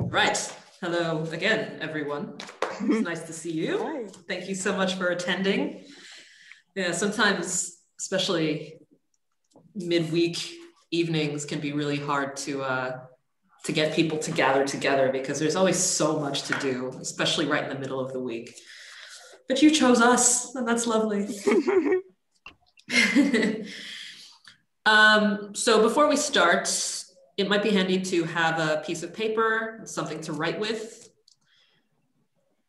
Right. Hello again, everyone. It's nice to see you. Hi. Thank you so much for attending. Yeah, sometimes, especially midweek evenings, can be really hard to get people to gather together because there's always so much to do, especially right in the middle of the week. But you chose us, and that's lovely. So before we start, it might be handy to have a piece of paper, something to write with,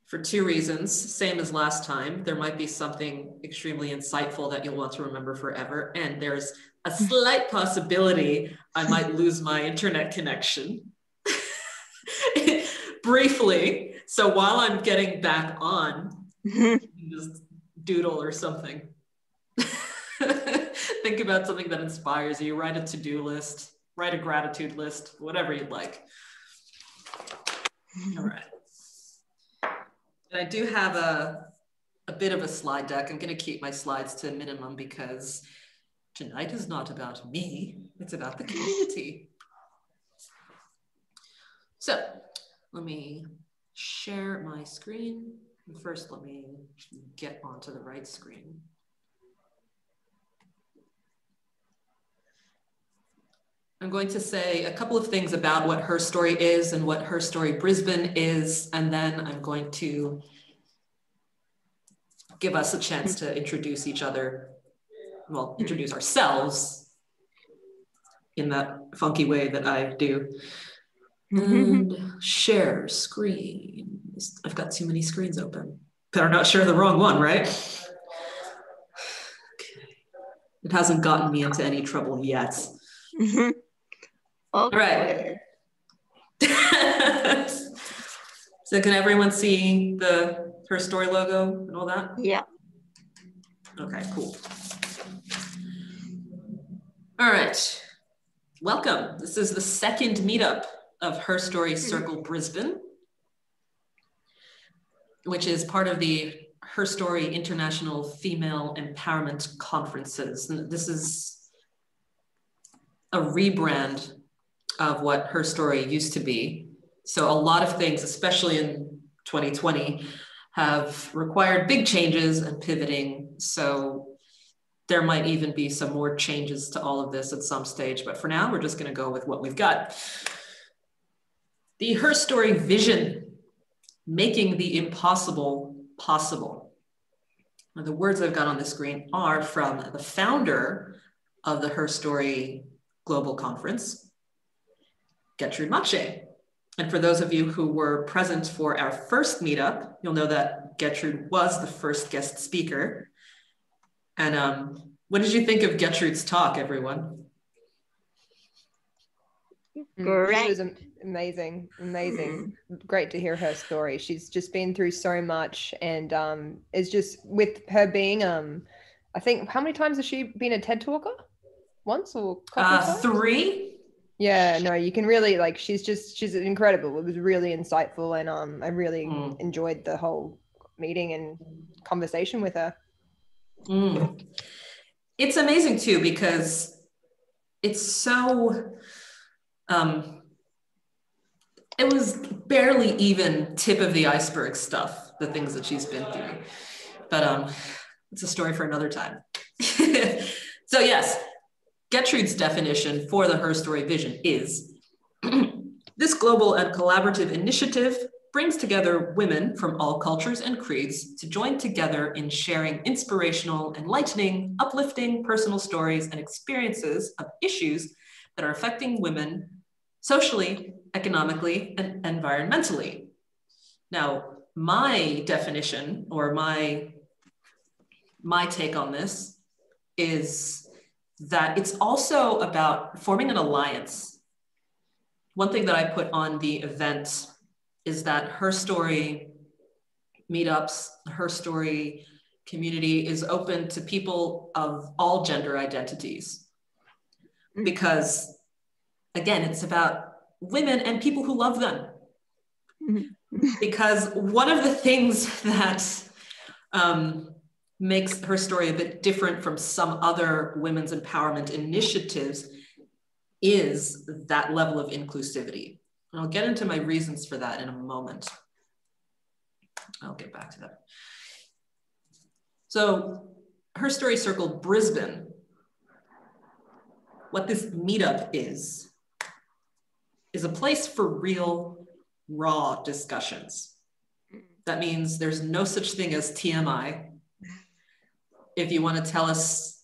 for two reasons. Same as last time. There might be something extremely insightful that you'll want to remember forever. And there's a slight possibility I might lose my internet connection briefly. So while I'm getting back on, just doodle or something. Think about something that inspires you. Write a to-do list, write a gratitude list, whatever you'd like. All right. And I do have a bit of a slide deck. I'm going to keep my slides to a minimum because tonight is not about me. It's about the community. So let me share my screen. First, let me get onto the right screen. I'm going to say a couple of things about what HerStory is and what HerStory Brisbane is, and then I'm going to give us a chance to introduce each other, well, introduce ourselves in that funky way that I do. And share screen. I've got too many screens open. Better not share the wrong one, right? Okay. It hasn't gotten me into any trouble yet. Okay. All right. So can everyone see the HerStory logo and all that? Yeah. Okay, cool. All right. Welcome. This is the second meetup of HerStory Circle Brisbane, which is part of the HerStory International Female Empowerment Conferences. And this is a rebrand of what HerStory used to be. So a lot of things, especially in 2020, have required big changes and pivoting. So there might even be some more changes to all of this at some stage, but for now, we're just gonna go with what we've got. The HerStory vision, making the impossible possible. Now, the words I've got on the screen are from the founder of the HerStory Global Conference, Gertrude Mache. And for those of you who were present for our first meetup, you'll know that Gertrude was the first guest speaker. And what did you think of Gertrude's talk, everyone? Great. She was amazing. Great to hear her story. She's just been through so much, and it's just with her being I think, how many times has she been a TED talker? Once or a couple of times? 3. Yeah, no, you can really, like, she's incredible. It was really insightful, and I really enjoyed the whole meeting and conversation with her. It's amazing too, because it's so, it was barely even tip of the iceberg stuff, the things that she's been through. But it's a story for another time. So yes, Gertrude's definition for the HerStory vision is, this global and collaborative initiative brings together women from all cultures and creeds to join together in sharing inspirational, enlightening, uplifting personal stories and experiences of issues that are affecting women socially, economically, and environmentally. Now, my definition or my take on this is that it's also about forming an alliance. One thing that I put on the event is that HerStory meetups, HerStory community is open to people of all gender identities. Because again, it's about women and people who love them. Because one of the things that makes HerStory a bit different from some other women's empowerment initiatives is that level of inclusivity. And I'll get into my reasons for that in a moment. I'll get back to that. So HerStory Circle Brisbane, what this meetup is a place for real, raw discussions. That means there's no such thing as TMI. If you want to tell us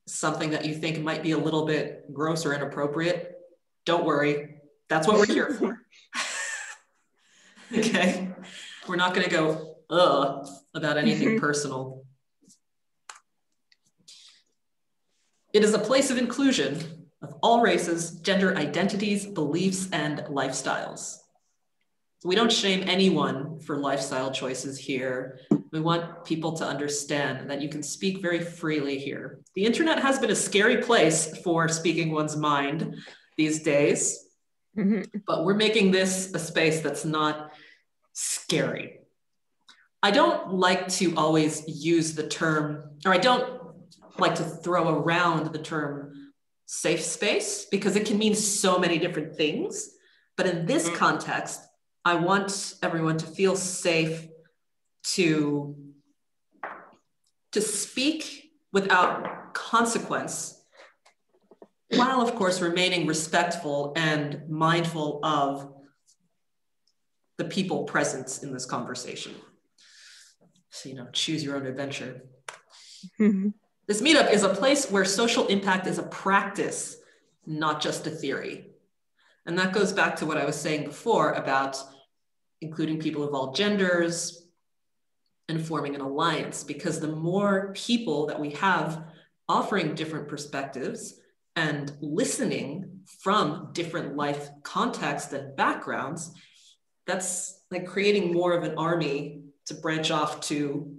something that you think might be a little bit gross or inappropriate, don't worry. That's what we're here for. Okay? We're not going to go, about anything personal. It is a place of inclusion of all races, gender identities, beliefs, and lifestyles. We don't shame anyone for lifestyle choices here. We want people to understand that you can speak very freely here. The internet has been a scary place for speaking one's mind these days, but we're making this a space that's not scary. I don't like to always use the term, or I don't like to throw around the term safe space because it can mean so many different things. But in this context, I want everyone to feel safe to speak without consequence, while of course remaining respectful and mindful of the people present in this conversation. So, choose your own adventure. This meetup is a place where social impact is a practice, not just a theory. And that goes back to what I was saying before about including people of all genders and forming an alliance, because the more people that we have offering different perspectives and listening from different life contexts and backgrounds, that's like creating more of an army to branch off to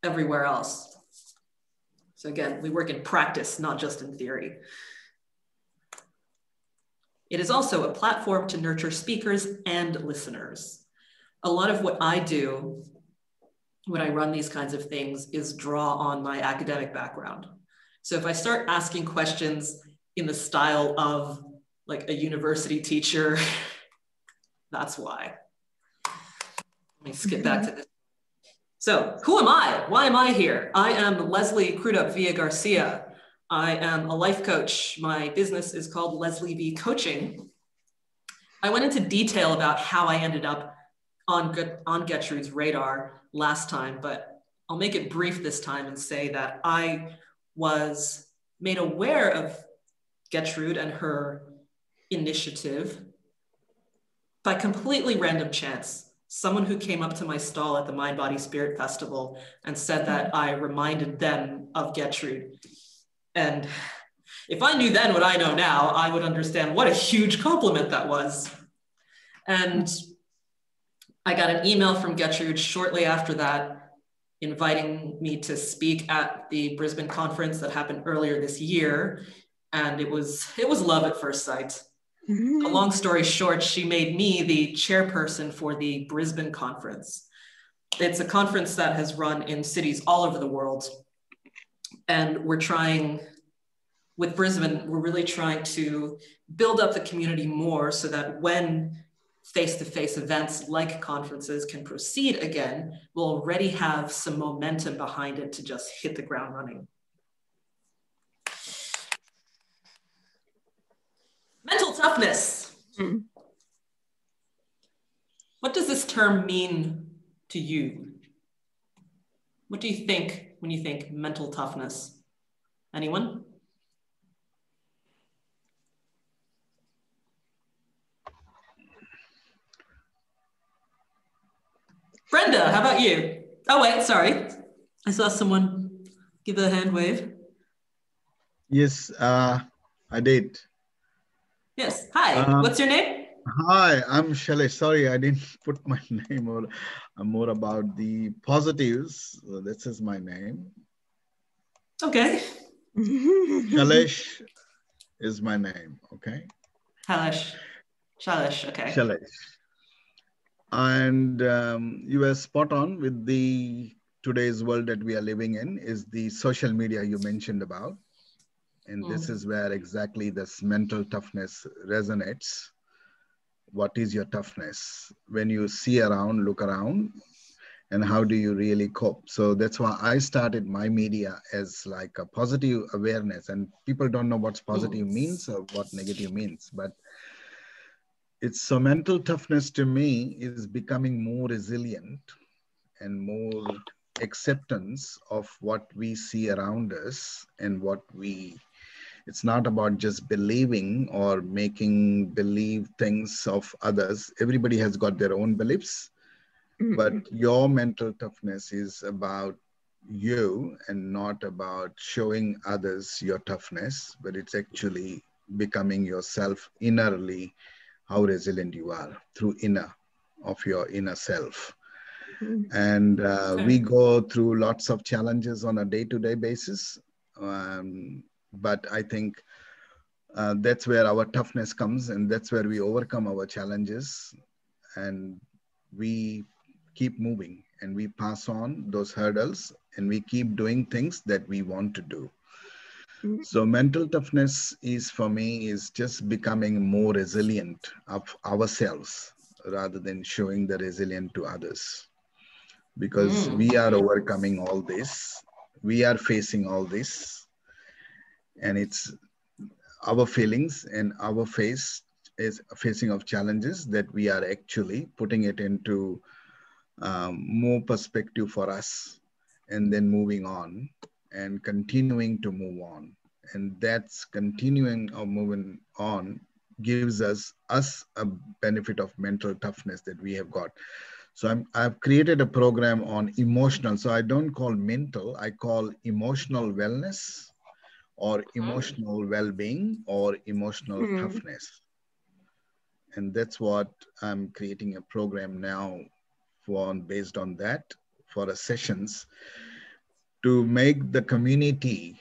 everywhere else. So again, we work in practice, not just in theory. It is also a platform to nurture speakers and listeners. A lot of what I do when I run these kinds of things is draw on my academic background. So if I start asking questions in the style of like a university teacher, that's why. Let me skip back to this. So who am I? Why am I here? I am Leslie Crudup Villa Garcia. I am a life coach. My business is called Leslie V Coaching. I went into detail about how I ended up on Gertrude's radar last time, but I'll make it brief this time and say that I was made aware of Gertrude and her initiative by completely random chance. Someone who came up to my stall at the Mind, Body, Spirit Festival and said that I reminded them of Gertrude. And if I knew then what I know now, I would understand what a huge compliment that was. And I got an email from Gertrude shortly after that, inviting me to speak at the Brisbane conference that happened earlier this year. And it was love at first sight. A long story short, she made me the chairperson for the Brisbane conference. It's a conference that has run in cities all over the world. And we're trying, with Brisbane, we're really trying to build up the community more so that when face-to-face events like conferences can proceed again, we'll already have some momentum behind it to just hit the ground running. Mental toughness. What does this term mean to you? What do you think when you think mental toughness? Anyone? Brenda, how about you? Oh, wait, sorry. I saw someone give a hand wave. Yes, I did. Yes, hi, what's your name? Hi, I'm Shailesh. Sorry, I didn't put my name, or I'm more about the positives. So this is my name. Okay. Shailesh is my name, okay? Shailesh, okay. Shailesh. And you were spot on with the today's world that we are living in is the social media you mentioned about. And this is where exactly this mental toughness resonates. what is your toughness? When you see around, look around, and how do you really cope? So that's why I started my media as like a positive awareness, and people don't know what positive means or what negative means, but it's so mental toughness to me is becoming more resilient and more acceptance of what we see around us and what we, it's not about just believing or making believe things of others. Everybody has got their own beliefs, but your mental toughness is about you and not about showing others your toughness, but it's actually becoming yourself innerly, how resilient you are through inner of your inner self. And we go through lots of challenges on a day-to-day basis. But I think that's where our toughness comes, and that's where we overcome our challenges, and we keep moving and we pass on those hurdles and we keep doing things that we want to do. So mental toughness is, for me, is just becoming more resilient of ourselves rather than showing the resilience to others. Because we are overcoming all this, we are facing all this, and it's our feelings and our face is facing of challenges that we are actually putting it into more perspective for us, and then moving on and continuing to move on. And that's continuing or moving on gives us a benefit of mental toughness that we have got. So I've created a program on emotional. So I don't call mental, I call emotional wellness or emotional well-being or emotional toughness. And that's what I'm creating a program now for, based on that, for the sessions to make the community,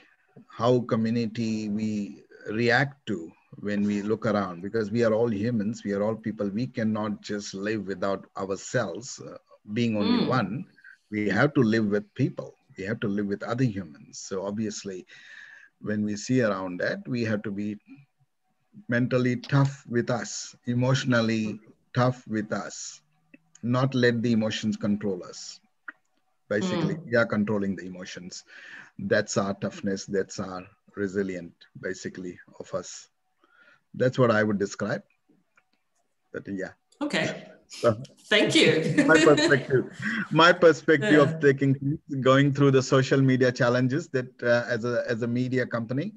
how community we react to when we look around, because we are all humans, we are all people. We cannot just live without ourselves being only one. We have to live with people. We have to live with other humans. So obviously, when we see around that, we have to be mentally tough with us, emotionally tough with us, not let the emotions control us. Basically, we are controlling the emotions. That's our toughness. That's our resilient, basically, of us. That's what I would describe. But yeah. Okay. So, thank you. my perspective of going through the social media challenges that as a media company,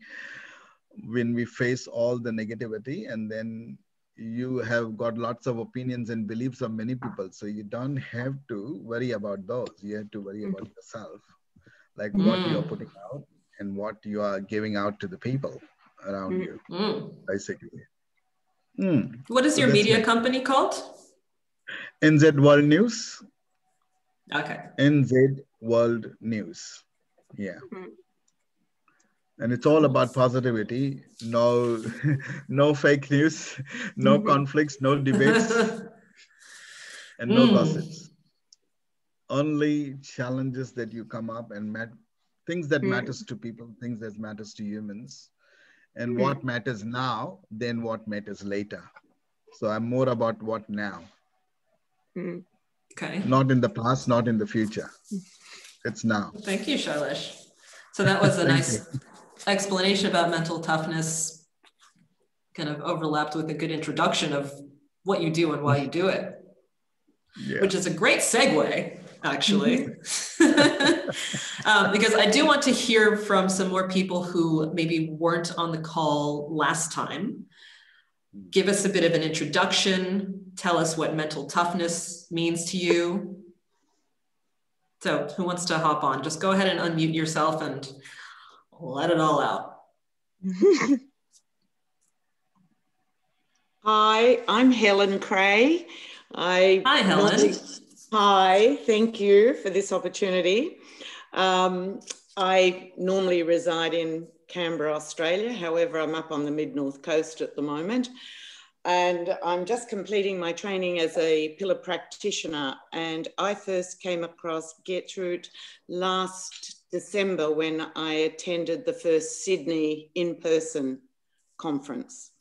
when we face all the negativity, and then you have got lots of opinions and beliefs of many people. So you don't have to worry about those. You have to worry about yourself, like what you are putting out and what you are giving out to the people around you, basically. What is So your media company called? NZ World News. Okay. NZ World News. Yeah. And it's all about positivity. No, no fake news, no conflicts, no debates, and no gossips. Only challenges that you come up and things that matters to people, things that matters to humans, and what matters now than what matters later. So I'm more about what now. Okay. Not in the past, not in the future. It's now. Thank you, Shailesh. So that was a nice explanation about mental toughness, kind of overlapped with a good introduction of what you do and why you do it, which is a great segue, actually. Because I do want to hear from some more people who maybe weren't on the call last time. Give us a bit of an introduction. Tell us what mental toughness means to you. So who wants to hop on? Just go ahead and unmute yourself and let it all out. Hi, I'm Helen Cray. Hi, Helen. Hi, thank you for this opportunity. I normally reside in Canberra, Australia. However, I'm up on the mid-north coast at the moment. And I'm just completing my training as a pillar practitioner. And I first came across Gertrude last December when I attended the first Sydney in-person conference.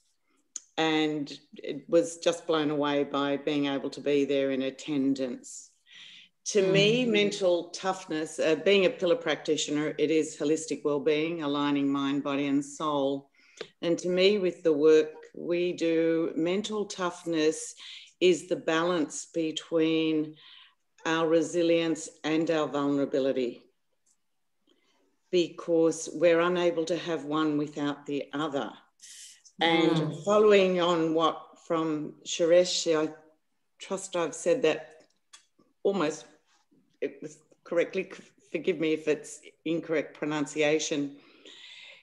and it was just blown away by being able to be there in attendance. To me, mental toughness, being a pillar practitioner, it is holistic well-being, aligning mind, body and soul. And to me, with the work we do, mental toughness is the balance between our resilience and our vulnerability, because we're unable to have one without the other. And following on what from Suresh, I trust I've said that almost it was correctly, forgive me if it's incorrect pronunciation.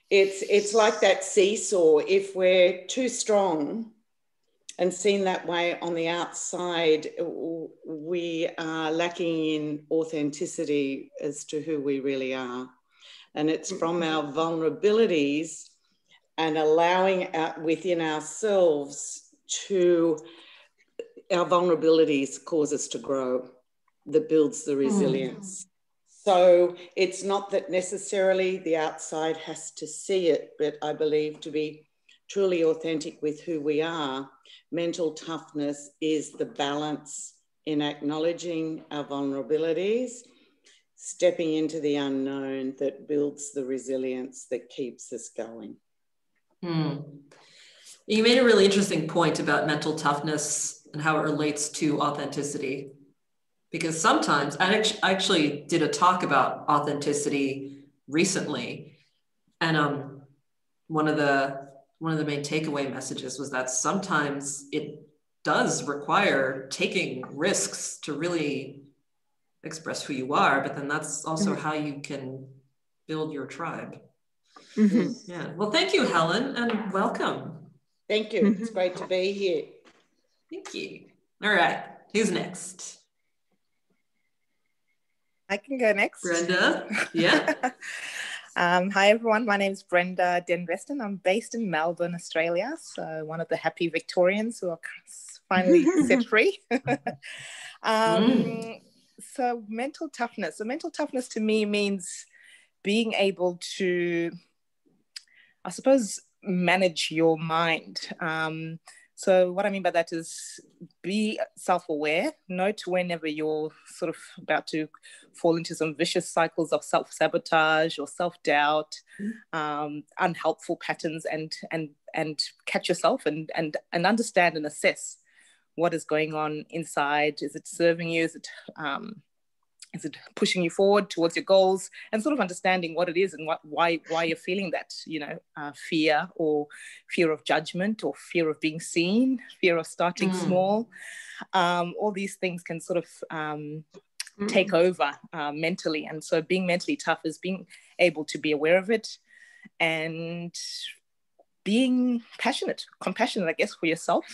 It's like that seesaw. If we're too strong and seen that way on the outside, we are lacking in authenticity as to who we really are. And it's from our vulnerabilities and allowing out within ourselves to, our vulnerabilities cause us to grow, that builds the resilience. So it's not that necessarily the outside has to see it, but I believe to be truly authentic with who we are, mental toughness is the balance in acknowledging our vulnerabilities, stepping into the unknown that builds the resilience that keeps us going. You made a really interesting point about mental toughness and how it relates to authenticity. Because sometimes, I actually did a talk about authenticity recently, and one of the main takeaway messages was that sometimes it does require taking risks to really express who you are, but then that's also how you can build your tribe. Yeah. Well, thank you, Helen, and welcome. Thank you. It's great to be here. Thank you. All right. Who's next? I can go next. Brenda. Yeah. Hi, everyone. My name is Brenda Denveston. I'm based in Melbourne, Australia. So one of the happy Victorians who are finally set free. So mental toughness. So mental toughness to me means being able to, I suppose, manage your mind. So what I mean by that is be self-aware, note whenever you're sort of about to fall into some vicious cycles of self-sabotage or self-doubt, unhelpful patterns, and catch yourself and understand and assess what is going on inside. Is it serving you? Is it pushing you forward towards your goals, and sort of understanding what it is and why you're feeling that, fear, or fear of judgment, or fear of being seen, fear of starting small. All these things can sort of take over mentally. And so being mentally tough is being able to be aware of it and being compassionate, I guess, for yourself,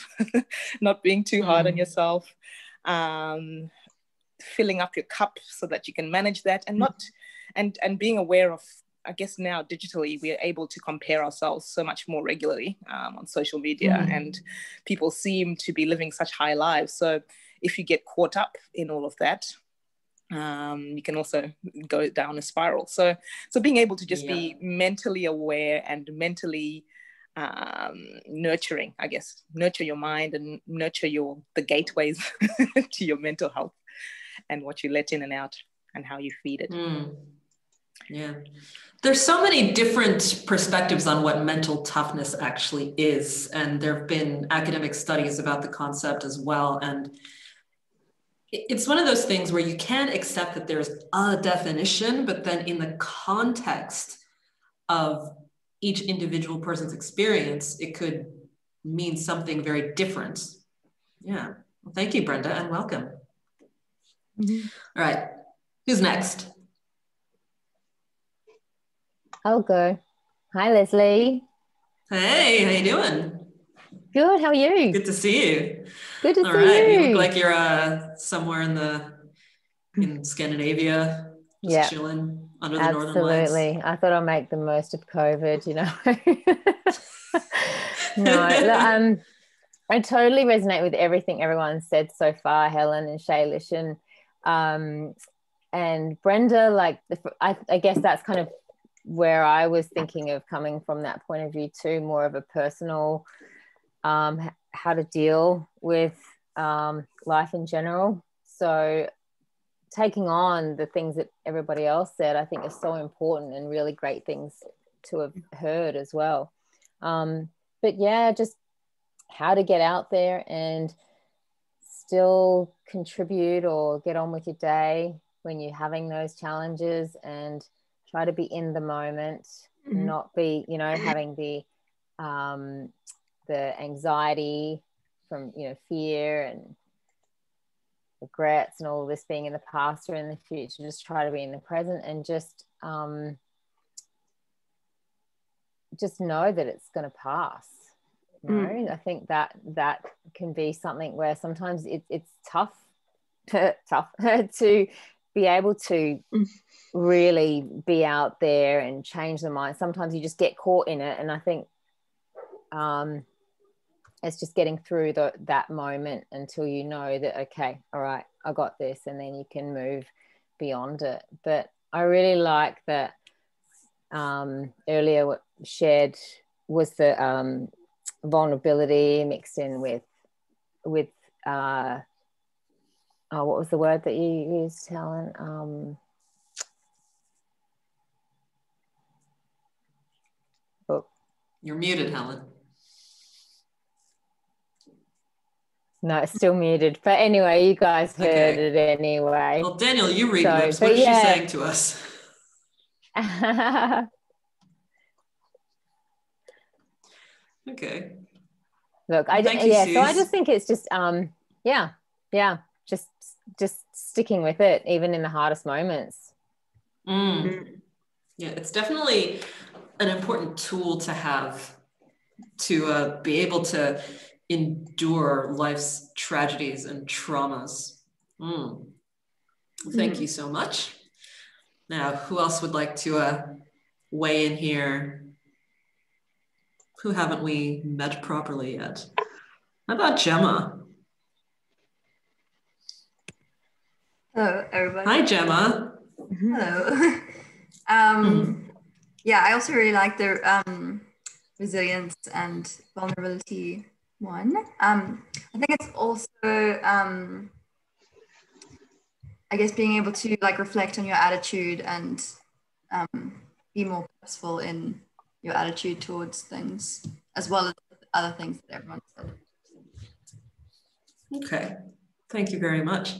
not being too hard on yourself. Filling up your cup so that you can manage that, and being aware of, I guess now digitally we are able to compare ourselves so much more regularly on social media, and people seem to be living such high lives. So if you get caught up in all of that, you can also go down a spiral. So being able to just be mentally aware and mentally nurturing, I guess, nurture your mind and nurture the gateways to your mental health, and what you let in and out and how you feed it. Yeah. There's so many different perspectives on what mental toughness actually is. And there have been academic studies about the concept as well. And it's one of those things where you can accept that there's a definition, but then in the context of each individual person's experience, it could mean something very different. Yeah. Well, thank you, Brenda, and welcome. All right, who's next? I'll go. Hi, Leslie. Hey, how you doing? Good, how are you? Good to see you. Good to see you. All right, you look like you're somewhere in Scandinavia, just chilling under the northern lights. Absolutely. I thought I'll make the most of COVID, No, I totally resonate with everything everyone said so far, Helen and Shailesh, and Brenda. I guess that's kind of where I was thinking of coming from, that point of view too, more of a personal how to deal with life in general. So taking on the things that everybody else said, I think, is so important, and really great things to have heard as well. But yeah, just how to get out there and still contribute or get on with your day when you're having those challenges, and try to be in the moment, not be, you know, having the anxiety from, you know, fear and regrets and all this being in the past or in the future. Just try to be in the present, and just know that it's going to pass. You know, I think that can be something where sometimes it's tough to be able to really be out there and change the mind. Sometimes you just get caught in it, and I think it's just getting through that moment until you know that, okay, all right, I got this, and then you can move beyond it. But I really like that earlier what shared was the vulnerability mixed in with what was the word that you used, Helen? You're muted, Helen. No, it's still muted. But anyway, you guys heard it anyway. Well, Daniel, you read lips. What is she saying to us? Okay. Look, so I just think it's just just sticking with it, even in the hardest moments. Yeah, it's definitely an important tool to have to be able to endure life's tragedies and traumas. Thank you so much. Now, who else would like to weigh in here? Who haven't we met properly yet? How about Gemma? Hello, everybody. Hi, Gemma. Hello. Yeah, I also really like the resilience and vulnerability one. I think it's also, I guess, being able to like reflect on your attitude and be more purposeful in your attitude towards things, as well as other things that everyone said. Okay, thank you very much.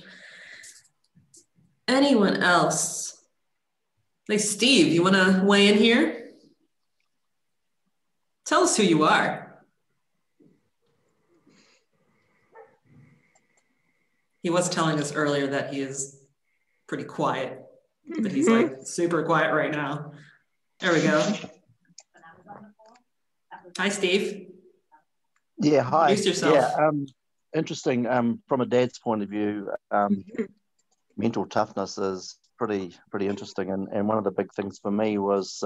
Anyone else? Hey, Steve, you want to weigh in here? Tell us who you are. He was telling us earlier that he is pretty quiet, but he's like super quiet right now. There we go. Hi, Steve. Yeah, hi. Introduce yourself. Yeah, interesting. From a dad's point of view, mental toughness is pretty interesting. And one of the big things for me was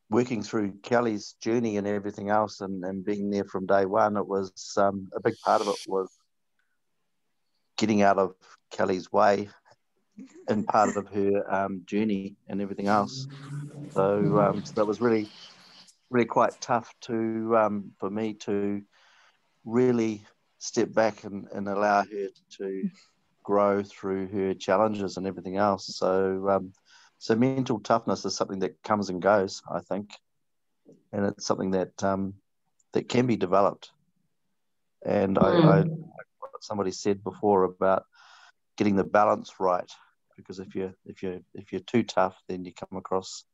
working through Kelly's journey and everything else, and being there from day one. It was a big part of it was getting out of Kelly's way and part of her journey and everything else. So that was really quite tough to for me to really step back and allow her to grow through her challenges and everything else. So mental toughness is something that comes and goes, I think, and it's something that that can be developed. And I what somebody said before about getting the balance right, because if you're too tough, then you come across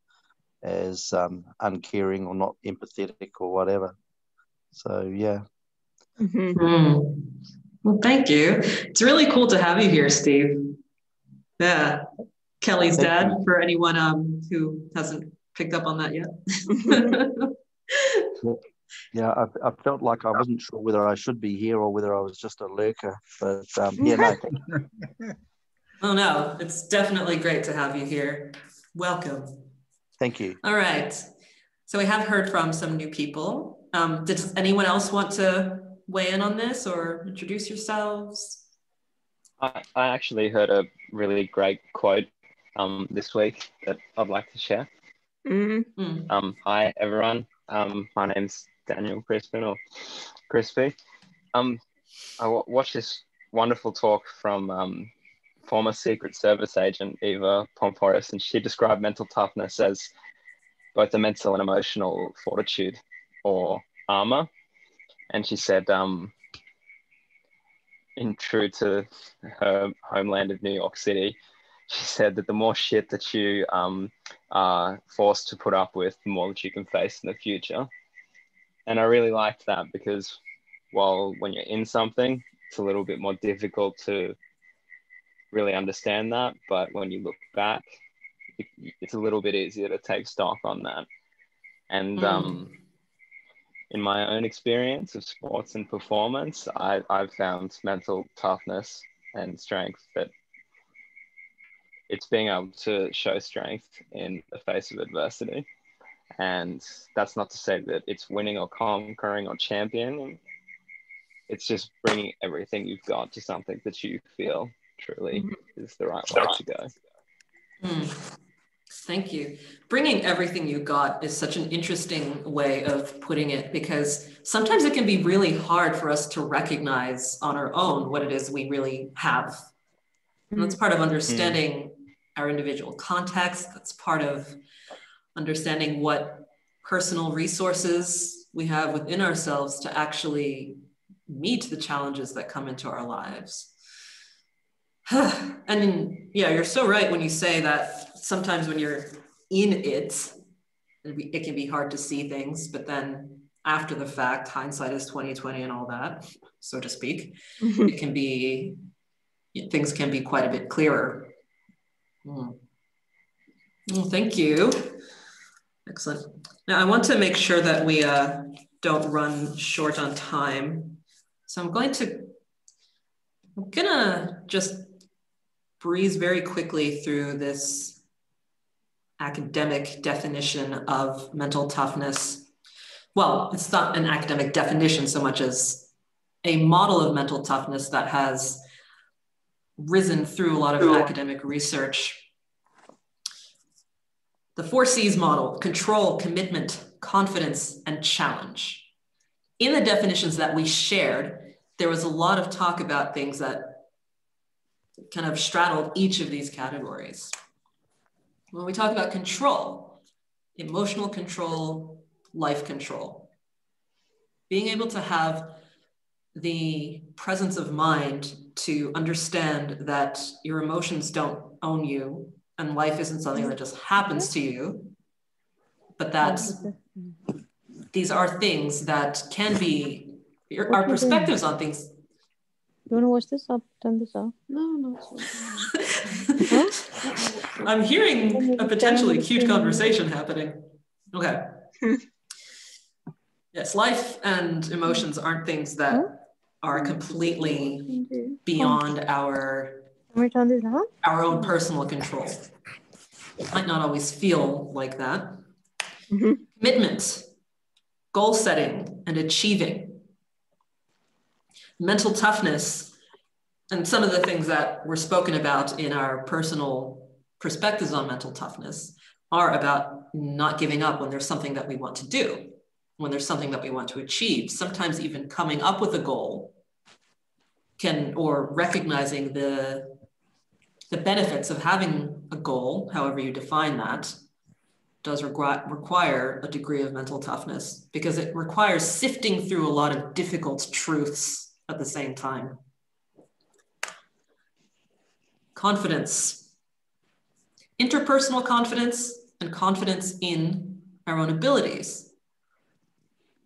as uncaring or not empathetic or whatever. So yeah. Well, thank you. It's really cool to have you here, Steve. Yeah, Kelly's dad, for anyone who hasn't picked up on that yet. Yeah, I felt like I wasn't sure whether I should be here or whether I was just a lurker, but yeah, no, thank you. Oh no, it's definitely great to have you here. Welcome. Thank you. All right, so we have heard from some new people. Does anyone else want to weigh in on this or introduce yourselves? I actually heard a really great quote this week that I'd like to share. Hi everyone, my name's Daniel Crispin or Crispy. I watched this wonderful talk from former Secret Service agent Eva Pomporis, and she described mental toughness as both a mental and emotional fortitude or armor. And she said, in true to her homeland of New York City, she said that the more shit that you are forced to put up with, the more that you can face in the future. And I really liked that, because while when you're in something, it's a little bit more difficult to really understand that. But when you look back, it's a little bit easier to take stock on that. And in my own experience of sports and performance, I've found mental toughness and strength that it's being able to show strength in the face of adversity. And that's not to say that it's winning or conquering or championing. It's just bringing everything you've got to something that you feel truly is the right way to go. Thank you. Bringing everything you got is such an interesting way of putting it, because sometimes it can be really hard for us to recognize on our own what it is we really have. And that's part of understanding our individual context. That's part of understanding what personal resources we have within ourselves to actually meet the challenges that come into our lives. And yeah, you're so right when you say that sometimes when you're in it, it can be hard to see things, but then after the fact, hindsight is 20/20 and all that, so to speak, it can be, things can be quite a bit clearer. Well, thank you. Excellent. Now I want to make sure that we don't run short on time. So I'm gonna just breeze very quickly through this academic definition of mental toughness. Well, it's not an academic definition so much as a model of mental toughness that has risen through a lot of academic research. The 4 C's model: control, commitment, confidence, and challenge. In the definitions that we shared, there was a lot of talk about things that kind of straddled each of these categories. When we talk about control, emotional control, life control, being able to have the presence of mind to understand that your emotions don't own you and life isn't something that just happens to you, but that these are things that can be, our perspectives on things. You want to watch this? I'll turn this off. No. I'm hearing a potentially cute conversation happening. Okay. Yes, life and emotions aren't things that are completely beyond our own personal control. It might not always feel like that. Commitment, goal setting, and achieving. Mental toughness, and some of the things that were spoken about in our personal perspectives on mental toughness are about not giving up when there's something that we want to do, when there's something that we want to achieve. Sometimes even coming up with a goal or recognizing the benefits of having a goal, however you define that, does require a degree of mental toughness, because it requires sifting through a lot of difficult truths at the same time. Confidence, interpersonal confidence, and confidence in our own abilities.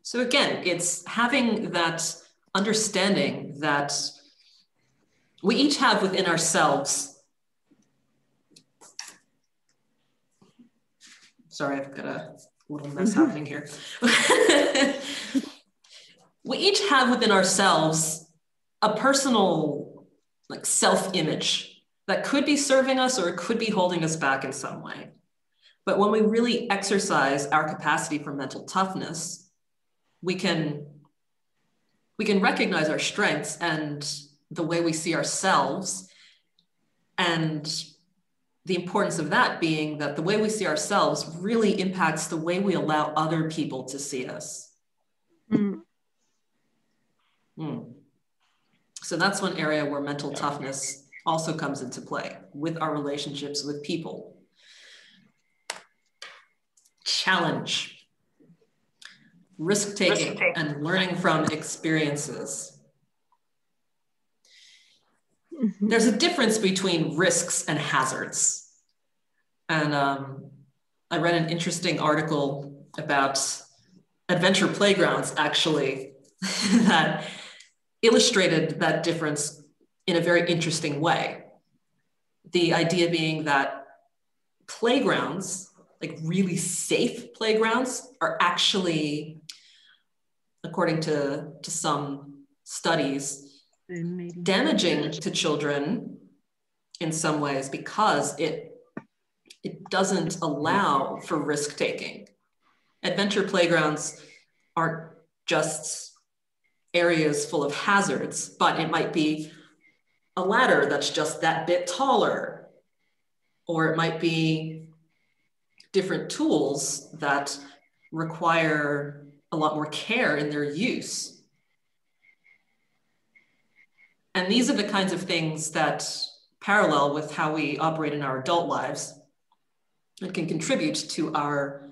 So again, it's having that understanding that we each have within ourselves. Sorry, I've got a little mess happening here. We each have within ourselves a personal self-image that could be serving us or it could be holding us back in some way. But when we really exercise our capacity for mental toughness, we can recognize our strengths and the way we see ourselves, and the importance of that being that the way we see ourselves really impacts the way we allow other people to see us. Mm. So that's one area where mental toughness also comes into play with our relationships with people. Challenge, risk-taking, and learning from experiences. There's a difference between risks and hazards. And I read an interesting article about adventure playgrounds, actually, that illustrated that difference in a very interesting way. The idea being that playgrounds, like really safe playgrounds, are actually, according to some studies, damaging to children in some ways because it doesn't allow for risk-taking. Adventure playgrounds aren't just areas full of hazards, but it might be a ladder that's just that bit taller, or it might be different tools that require a lot more care in their use. And these are the kinds of things that parallel with how we operate in our adult lives and can contribute to our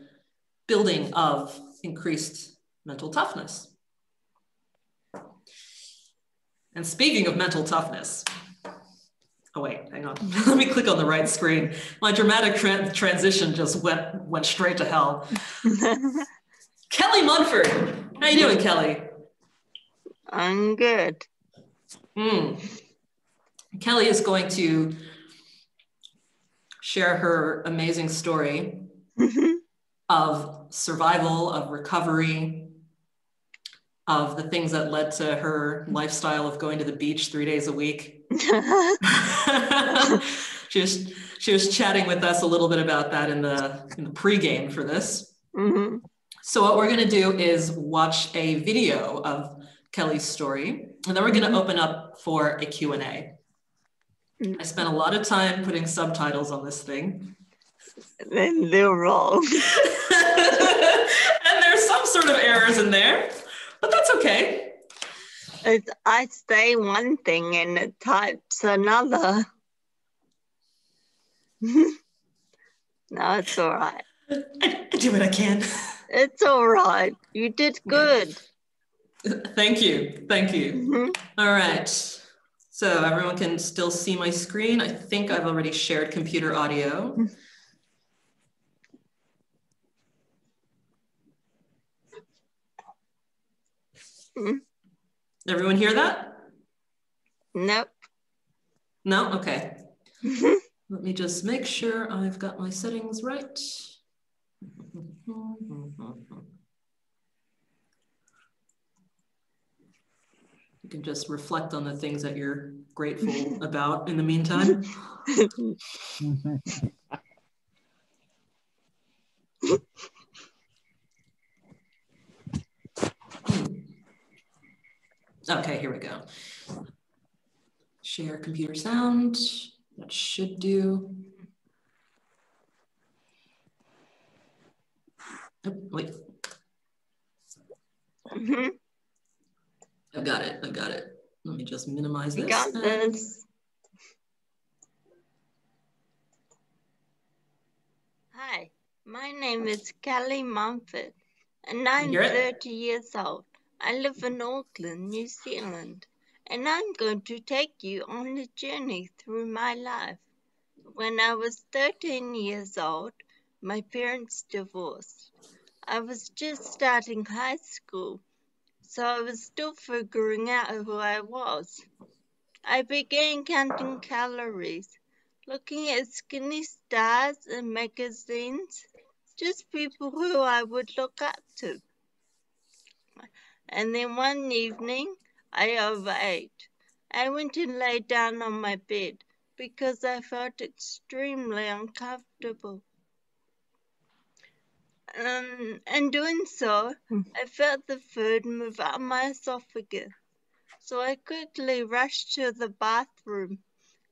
building of increased mental toughness. And speaking of mental toughness, oh wait, hang on. Let me click on the right screen. My dramatic transition just went straight to hell. Kelly Munford. How you doing, Kelly? I'm good. Kelly is going to share her amazing story of survival, of recovery, of the things that led to her lifestyle of going to the beach 3 days a week. She was chatting with us a little bit about that in the pregame for this. So what we're going to do is watch a video of Kelly's story, and then we're going to open up for a Q&A. I spent a lot of time putting subtitles on this thing. Then they're wrong. And there's some sort of errors in there, but that's okay. I say one thing and it types another. No, it's all right. I do what I can. It's all right. You did good. Thank you. Thank you. All right. So everyone can still see my screen. I think I've already shared computer audio. Everyone hear that? Nope. No? Okay. Let me just make sure I've got my settings right. You can just reflect on the things that you're grateful about in the meantime. Okay, here we go. Share computer sound. That should do. Oh, wait. I got it. Let me just minimize this. You got this. Hi, my name is Kelly Munford, and I'm 30 years old. I live in Auckland, New Zealand, and I'm going to take you on a journey through my life. When I was 13 years old, my parents divorced. I was just starting high school, so I was still figuring out who I was. I began counting calories, looking at skinny stars in magazines, just people who I would look up to. And then one evening, I overate. I went and lay down on my bed because I felt extremely uncomfortable. And doing so, I felt the food move up my esophagus. So I quickly rushed to the bathroom,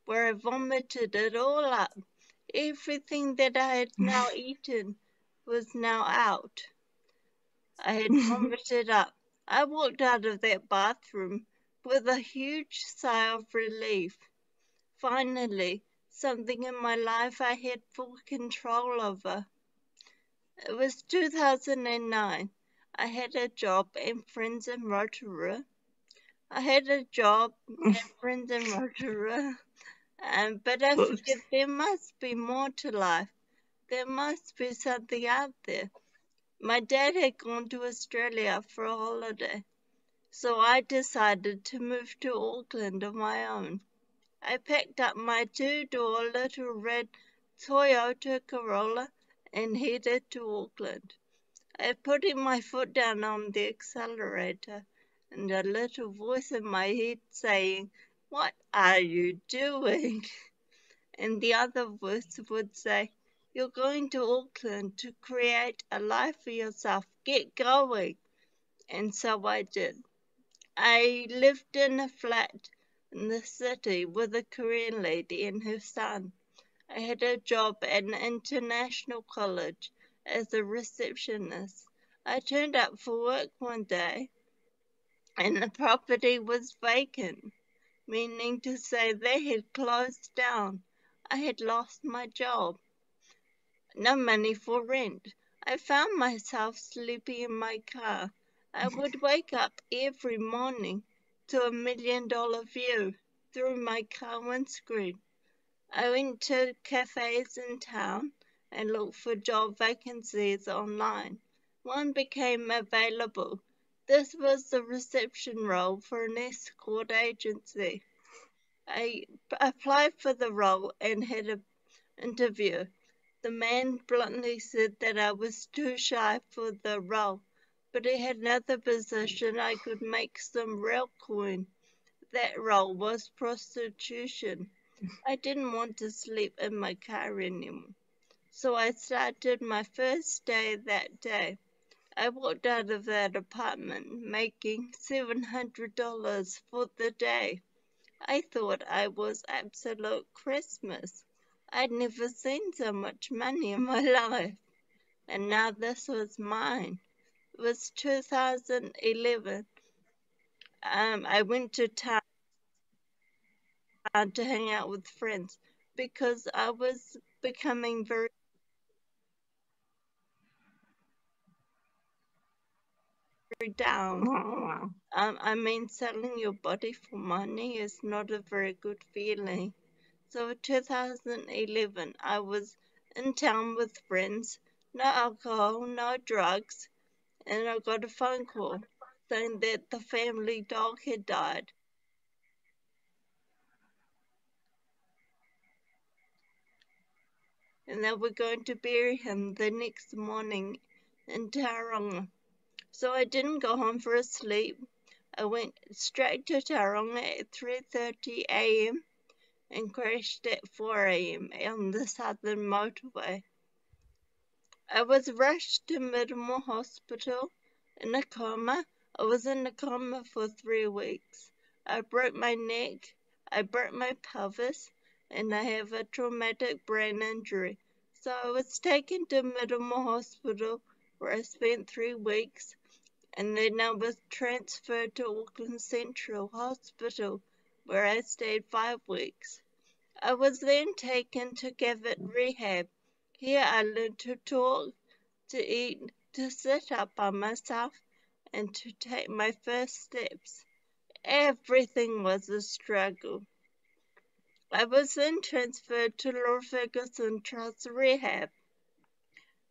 where I vomited it all up. Everything that I had now eaten was now out. I had vomited up I walked out of that bathroom with a huge sigh of relief. Finally, something in my life I had full control over. It was 2009. I had a job and friends in Rotorua. But I figured there must be more to life. There must be something out there. My dad had gone to Australia for a holiday, so I decided to move to Auckland on my own. I packed up my two-door little red Toyota Corolla and headed to Auckland. I put my foot down on the accelerator and a little voice in my head saying, "What are you doing?" And the other voice would say, "You're going to Auckland to create a life for yourself. Get going." And so I did. I lived in a flat in the city with a Korean lady and her son. I had a job at an international college as a receptionist. I turned up for work one day and the property was vacant, meaning to say they had closed down. I had lost my job. No money for rent. I found myself sleeping in my car. I would wake up every morning to $1 million view through my car windscreen. I went to cafes in town and looked for job vacancies online. One became available. This was the reception role for an escort agency. I applied for the role and had an interview. The man bluntly said that I was too shy for the role, but he had another position I could make some real coin. That role was prostitution. I didn't want to sleep in my car anymore, so I started my first day that day. I walked out of that apartment making $700 for the day. I thought I was absolute Christmas. I'd never seen so much money in my life, and now this was mine. It was 2011. I went to town to hang out with friends because I was becoming very down. Selling your body for money is not a very good feeling. So in 2011, I was in town with friends, no alcohol, no drugs, and I got a phone call saying that the family dog had died. And they were going to bury him the next morning in Tauranga. So I didn't go home for a sleep. I went straight to Tauranga at 3:30 a.m. and crashed at 4 a.m. on the Southern Motorway. I was rushed to Meetup Hospital in a coma. I was in a coma for 3 weeks. I broke my neck, I broke my pelvis, and I have a traumatic brain injury. So I was taken to Meetup Hospital where I spent 3 weeks, and then I was transferred to Auckland Central Hospital where I stayed 5 weeks. I was then taken to Gavitt Rehab. Here I learned to talk, to eat, to sit up by myself, and to take my first steps. Everything was a struggle. I was then transferred to Lord Ferguson Trust Rehab.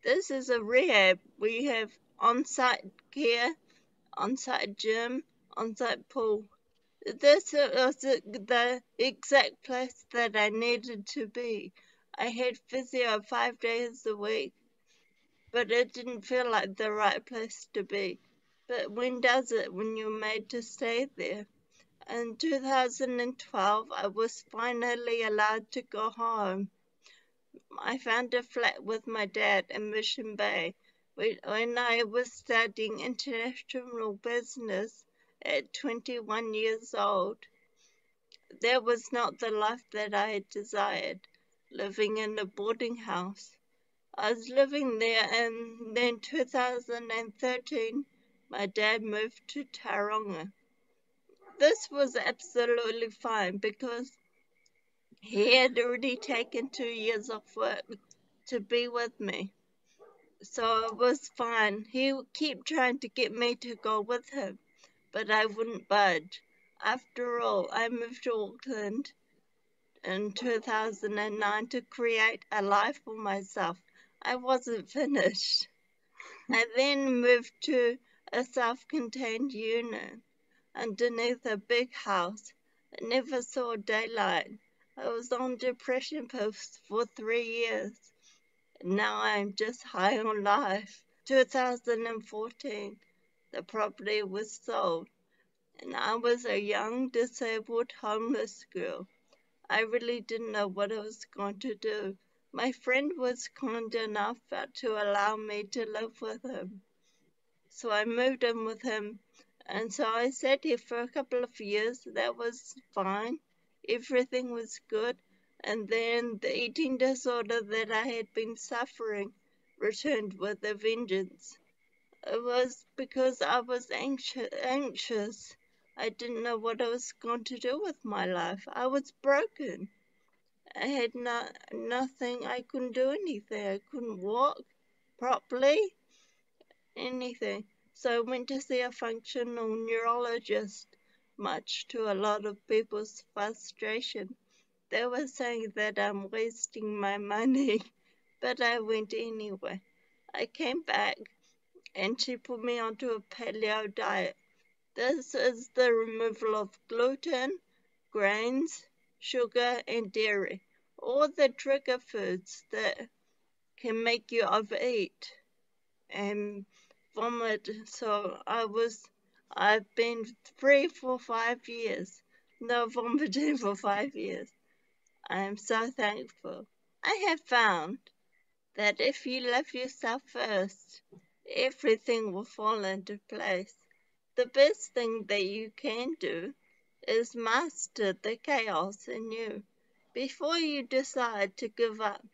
This is a rehab. We have on-site care, on-site gym, on-site pool. This was the exact place that I needed to be. I had physio 5 days a week, but it didn't feel like the right place to be. But when does it? When you're made to stay there. In 2012, I was finally allowed to go home. I found a flat with my dad in Mission Bay when I was studying international business at 21 years old. That was not the life that I had desired, living in a boarding house. I was living there, and then 2013, my dad moved to Tauranga. This was absolutely fine because he had already taken 2 years off work to be with me. So it was fine. He would keep trying to get me to go with him, but I wouldn't budge. After all, I moved to Auckland in 2009 to create a life for myself. I wasn't finished. I then moved to a self-contained unit underneath a big house. I never saw daylight. I was on depression pills for 3 years. Now I'm just high on life. 2014, the property was sold, and I was a young, disabled, homeless girl. I really didn't know what I was going to do. My friend was kind enough to allow me to live with him. So I moved in with him, and so I sat here for a couple of years. That was fine. Everything was good. And then the eating disorder that I had been suffering returned with a vengeance. It was because I was anxious. I didn't know what I was going to do with my life. I was broken. I had nothing. I couldn't do anything. I couldn't walk properly, anything. So I went to see a functional neurologist, much to a lot of people's frustration. They were saying that I'm wasting my money, but I went anyway. I came back and she put me onto a paleo diet. This is the removal of gluten, grains, sugar, and dairy, all the trigger foods that can make you overeat and vomit. So I've been free for 5 years, no vomiting for 5 years. I am so thankful. I have found that if you love yourself first, everything will fall into place. The best thing that you can do is master the chaos in you. Before you decide to give up,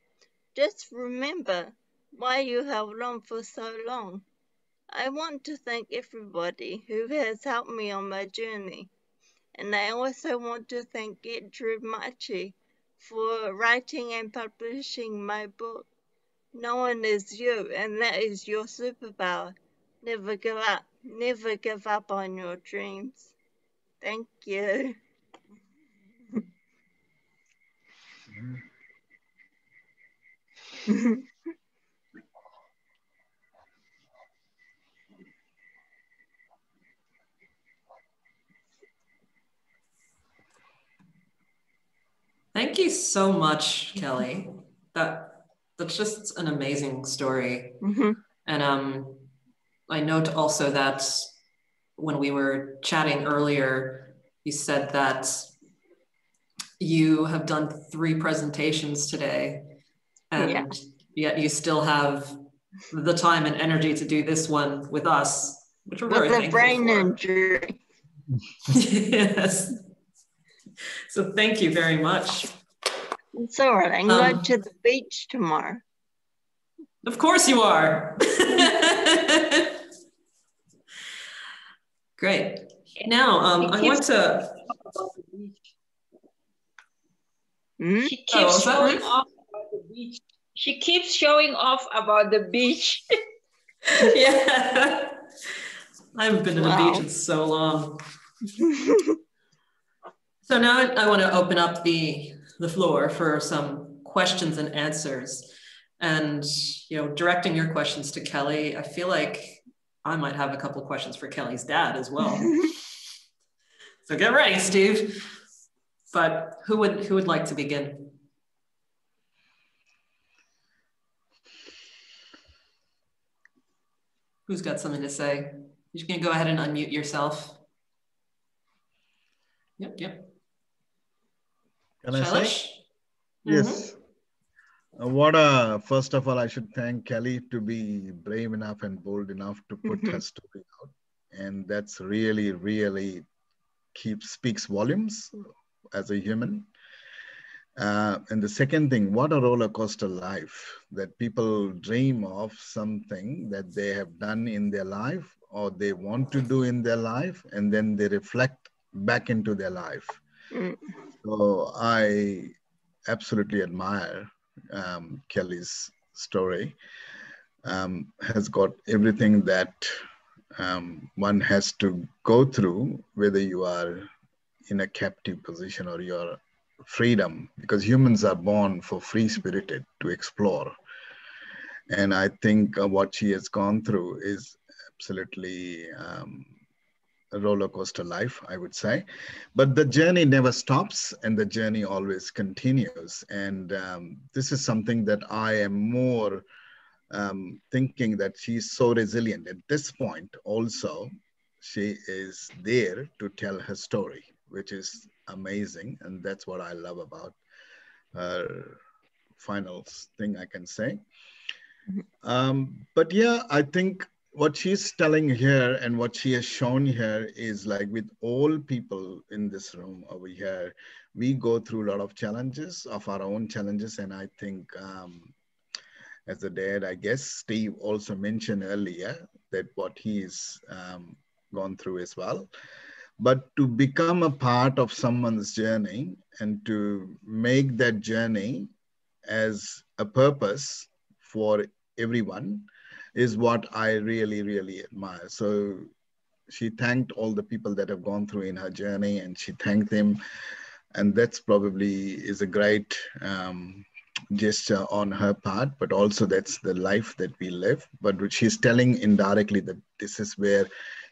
just remember why you held on for so long. I want to thank everybody who has helped me on my journey. And I also want to thank Gertrude Machi for writing and publishing my book. No one is you, and that is your superpower. Never give up. Never give up on your dreams. Thank you. Thank you so much, Kelly. That's just an amazing story. And I note also that when we were chatting earlier, you said that you have done 3 presentations today, and yet you still have the time and energy to do this one with us, which we're very thankful for. With a brain injury. Yes. So thank you very much. It's all right. I'm going to the beach tomorrow. Of course you are. Great. Now, I want to... She keeps showing off about the beach. She keeps showing off about the beach. Yeah. I haven't been to the beach in so long. So now I want to open up the floor for some questions and answers. And, directing your questions to Kelly, I feel like I might have a couple of questions for Kelly's dad as well. So get ready, Steve. But who would like to begin? Who's got something to say? You're going to go ahead and unmute yourself. Yep. Can I say? Yes. First of all, I should thank Kelly to be brave enough and bold enough to put her story out. And that's really, really speaks volumes as a human. And the second thing, what a roller coaster life, that people dream of something that they have done in their life or they want to do in their life, and then they reflect back into their life. So I absolutely admire Kelly's story. Has got everything that one has to go through, whether you are in a captive position or you're freedom, because humans are born for free spirited to explore. And I think what she has gone through is absolutely a roller coaster life, I would say. But the journey never stops and the journey always continues. And this is something that I am more thinking that she's so resilient. At this point also, she is there to tell her story, which is amazing. And that's what I love about her final thing I can say. But yeah, I think what she's telling here and what she has shown here is like with all people in this room over here, we go through a lot of challenges of our own challenges. And I think as a dad, I guess Steve also mentioned earlier that what he's gone through as well. But to become a part of someone's journey and to make that journey as a purpose for everyone is what I really, really admire. So she thanked all the people that have gone through in her journey, and she thanked them. And that's probably is a great gesture on her part, but also that's the life that we live. But she's telling indirectly that this is where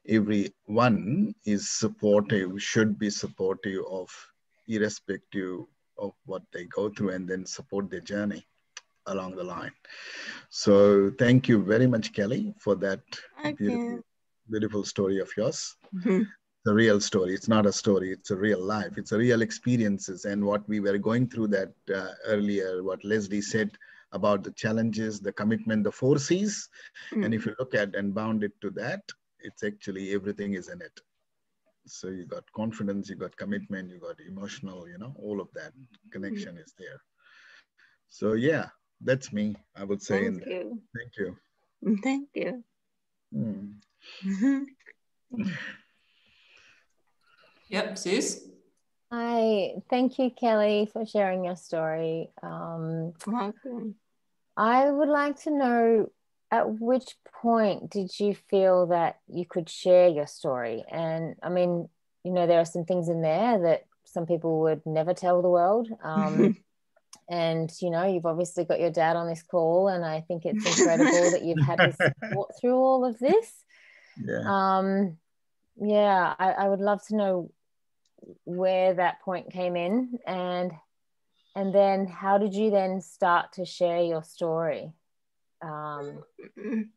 everyone is supportive, should be supportive of, irrespective of what they go through, and then support their journey along the line. So thank you very much, Kelly, for that beautiful story of yours. The real story. It's not a story. It's a real life. It's a real experiences. And what we were going through that earlier, what Leslie said about the challenges, the commitment, the 4 C's. And if you look at and bound it to that, it's actually everything is in it. So you got confidence, you got commitment, you got emotional, you know, all of that connection is there. So yeah, that's me, I would say. Thank you. Thank you. Thank you. Yep, Suze? Hi, thank you, Kelly, for sharing your story. Welcome. I would like to know, at which point did you feel that you could share your story? And I mean, you know, there are some things in there that some people would never tell the world. And, you know, you've obviously got your dad on this call, and I think it's incredible that you've had his support through all of this. Yeah. I would love to know where that point came in, and then how did you then start to share your story? You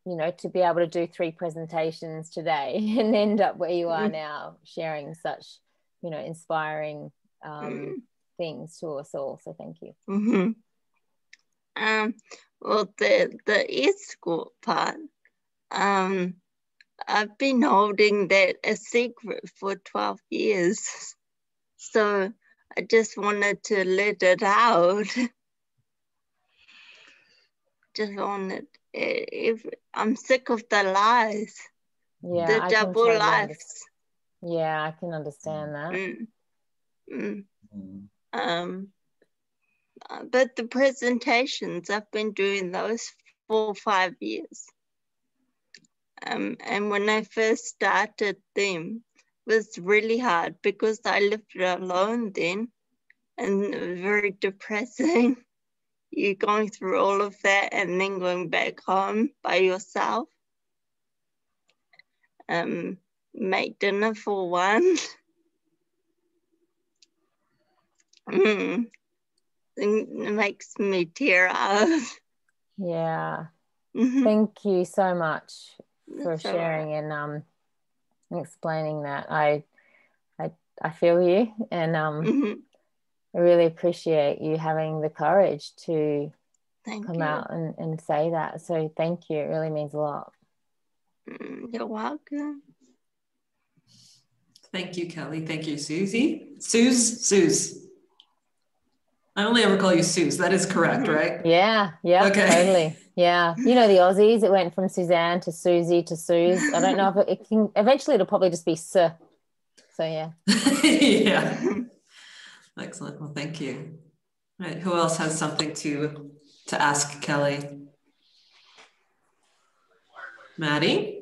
know, to be able to do 3 presentations today and end up where you are now, sharing such, you know, inspiring things to us all. So thank you. Well, the escort part, I've been holding that a secret for 12 years. So I just wanted to let it out. Just wanted, I'm sick of the lies. Yeah, the double lives. Yeah, I can understand that. But the presentations, I've been doing those for 5 years. And when I first started them, it was really hard because I lived alone then, and it was very depressing. You're going through all of that and then going back home by yourself. Make dinner for one. It makes me tear up. Yeah. Thank you so much for sharing and explaining that. I feel you, and I really appreciate you having the courage to come out and say that. So thank you. It really means a lot. You're welcome. Thank you, Kelly. Thank you, Susie. Suze. I only ever call you Suze. That is correct, right? Yeah, Okay. totally. Yeah. You know, the Aussies, it went from Suzanne to Susie to Suze. I don't know if it can, eventually it'll probably just be Sir. So, yeah. Yeah. Excellent. Well, thank you. All right. Who else has something to ask Kelly? Maddie?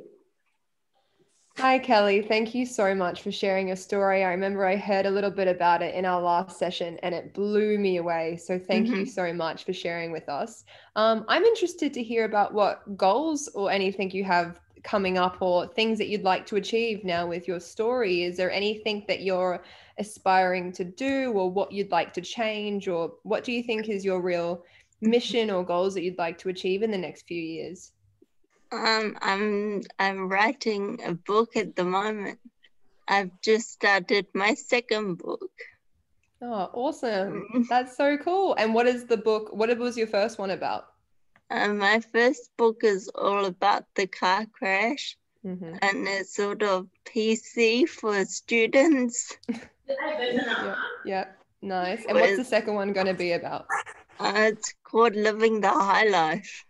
Hi, Kelly. Thank you so much for sharing your story. I remember I heard a little bit about it in our last session and it blew me away. So thank you so much for sharing with us. I'm interested to hear about what goals or anything you have coming up or things that you'd like to achieve now with your story. Is there anything that you're aspiring to do or what you'd like to change, or what do you think is your real mission or goals that you'd like to achieve in the next few years? I'm writing a book at the moment. I've just started my second book. Oh, awesome. That's so cool. And what is the book? What was your first one about? My first book is all about the car crash, and it's sort of PC for students. Yeah, nice. And what's the second one going to be about? It's called Living the High Life.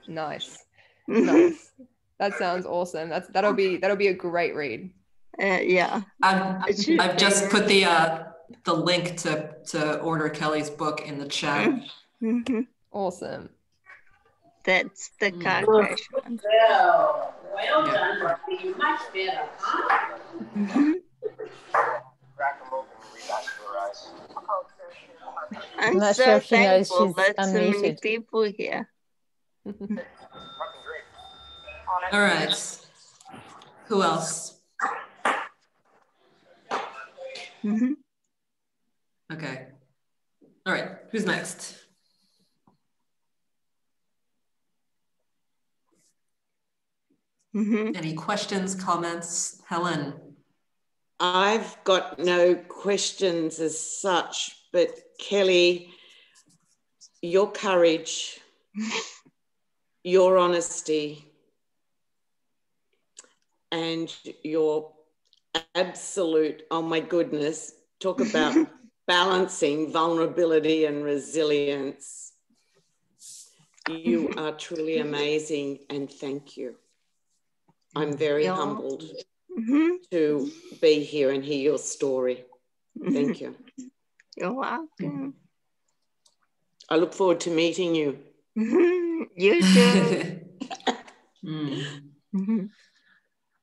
Nice. Nice. That sounds awesome. That'll be a great read. Yeah. I've just put the link to order Kelly's book in the chat. Awesome. That's the car crash one. Well done, Barbie. Much better, huh? I'm not so sure if she knows thankful she's that so many unmuted. people here. All right. Who else? Okay. All right. Who's next? Any questions, comments? Helen? I've got no questions as such, but Kelly, your courage, your honesty, and your absolute, oh my goodness, talk about balancing vulnerability and resilience. You are truly amazing, and thank you. I'm very humbled to be here and hear your story. Thank you. You're welcome. I look forward to meeting you. You too.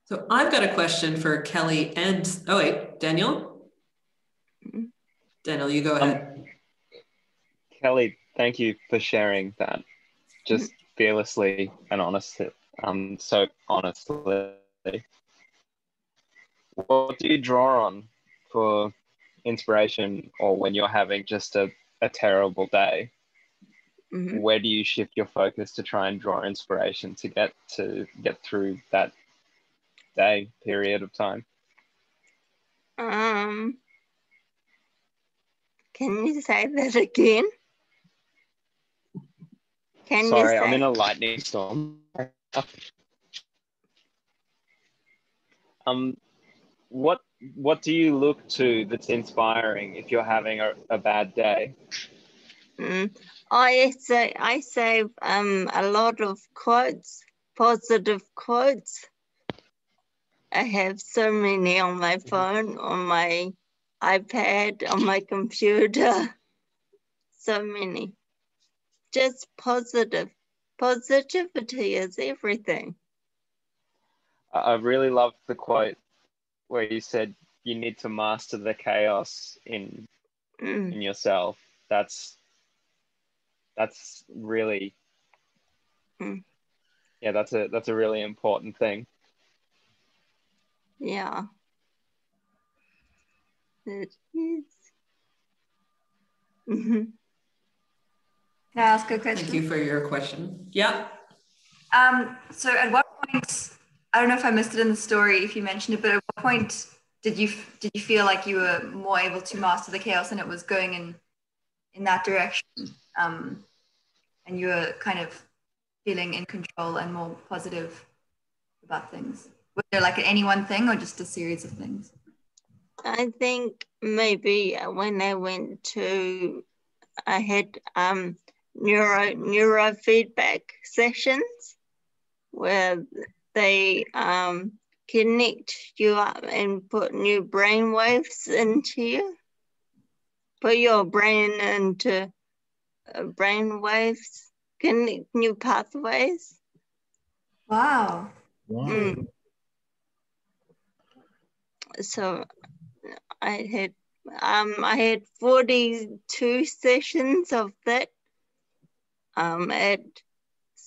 So I've got a question for Kelly and, oh wait, Daniel? Daniel, you go ahead. Kelly, thank you for sharing that just fearlessly and honestly. So honestly. What do you draw on for inspiration, or when you're having just a terrible day? Where do you shift your focus to try and draw inspiration to get through that day period of time? Can you say that again? Sorry, I'm in a lightning storm. What do you look to that's inspiring if you're having a bad day? I say a lot of quotes, positive quotes. I have so many on my phone, on my iPad, on my computer. So many. Just positive. Positivity is everything. I really loved the quote where you said you need to master the chaos in yourself. That's really that's a really important thing. Yeah. It is. Can I ask a question? Thank you for your question. Yeah. So at what point, I don't know if I missed it in the story, if you mentioned it, but at what point did you feel like you were more able to master the chaos and it was going in that direction, and you were kind of feeling in control and more positive about things? Was there like any one thing or just a series of things? I think maybe when I went to I had neurofeedback sessions where they connect you up and put new brain waves into you. Put your brain into brain waves, connect new pathways. Wow. Wow. So I had 42 sessions of that at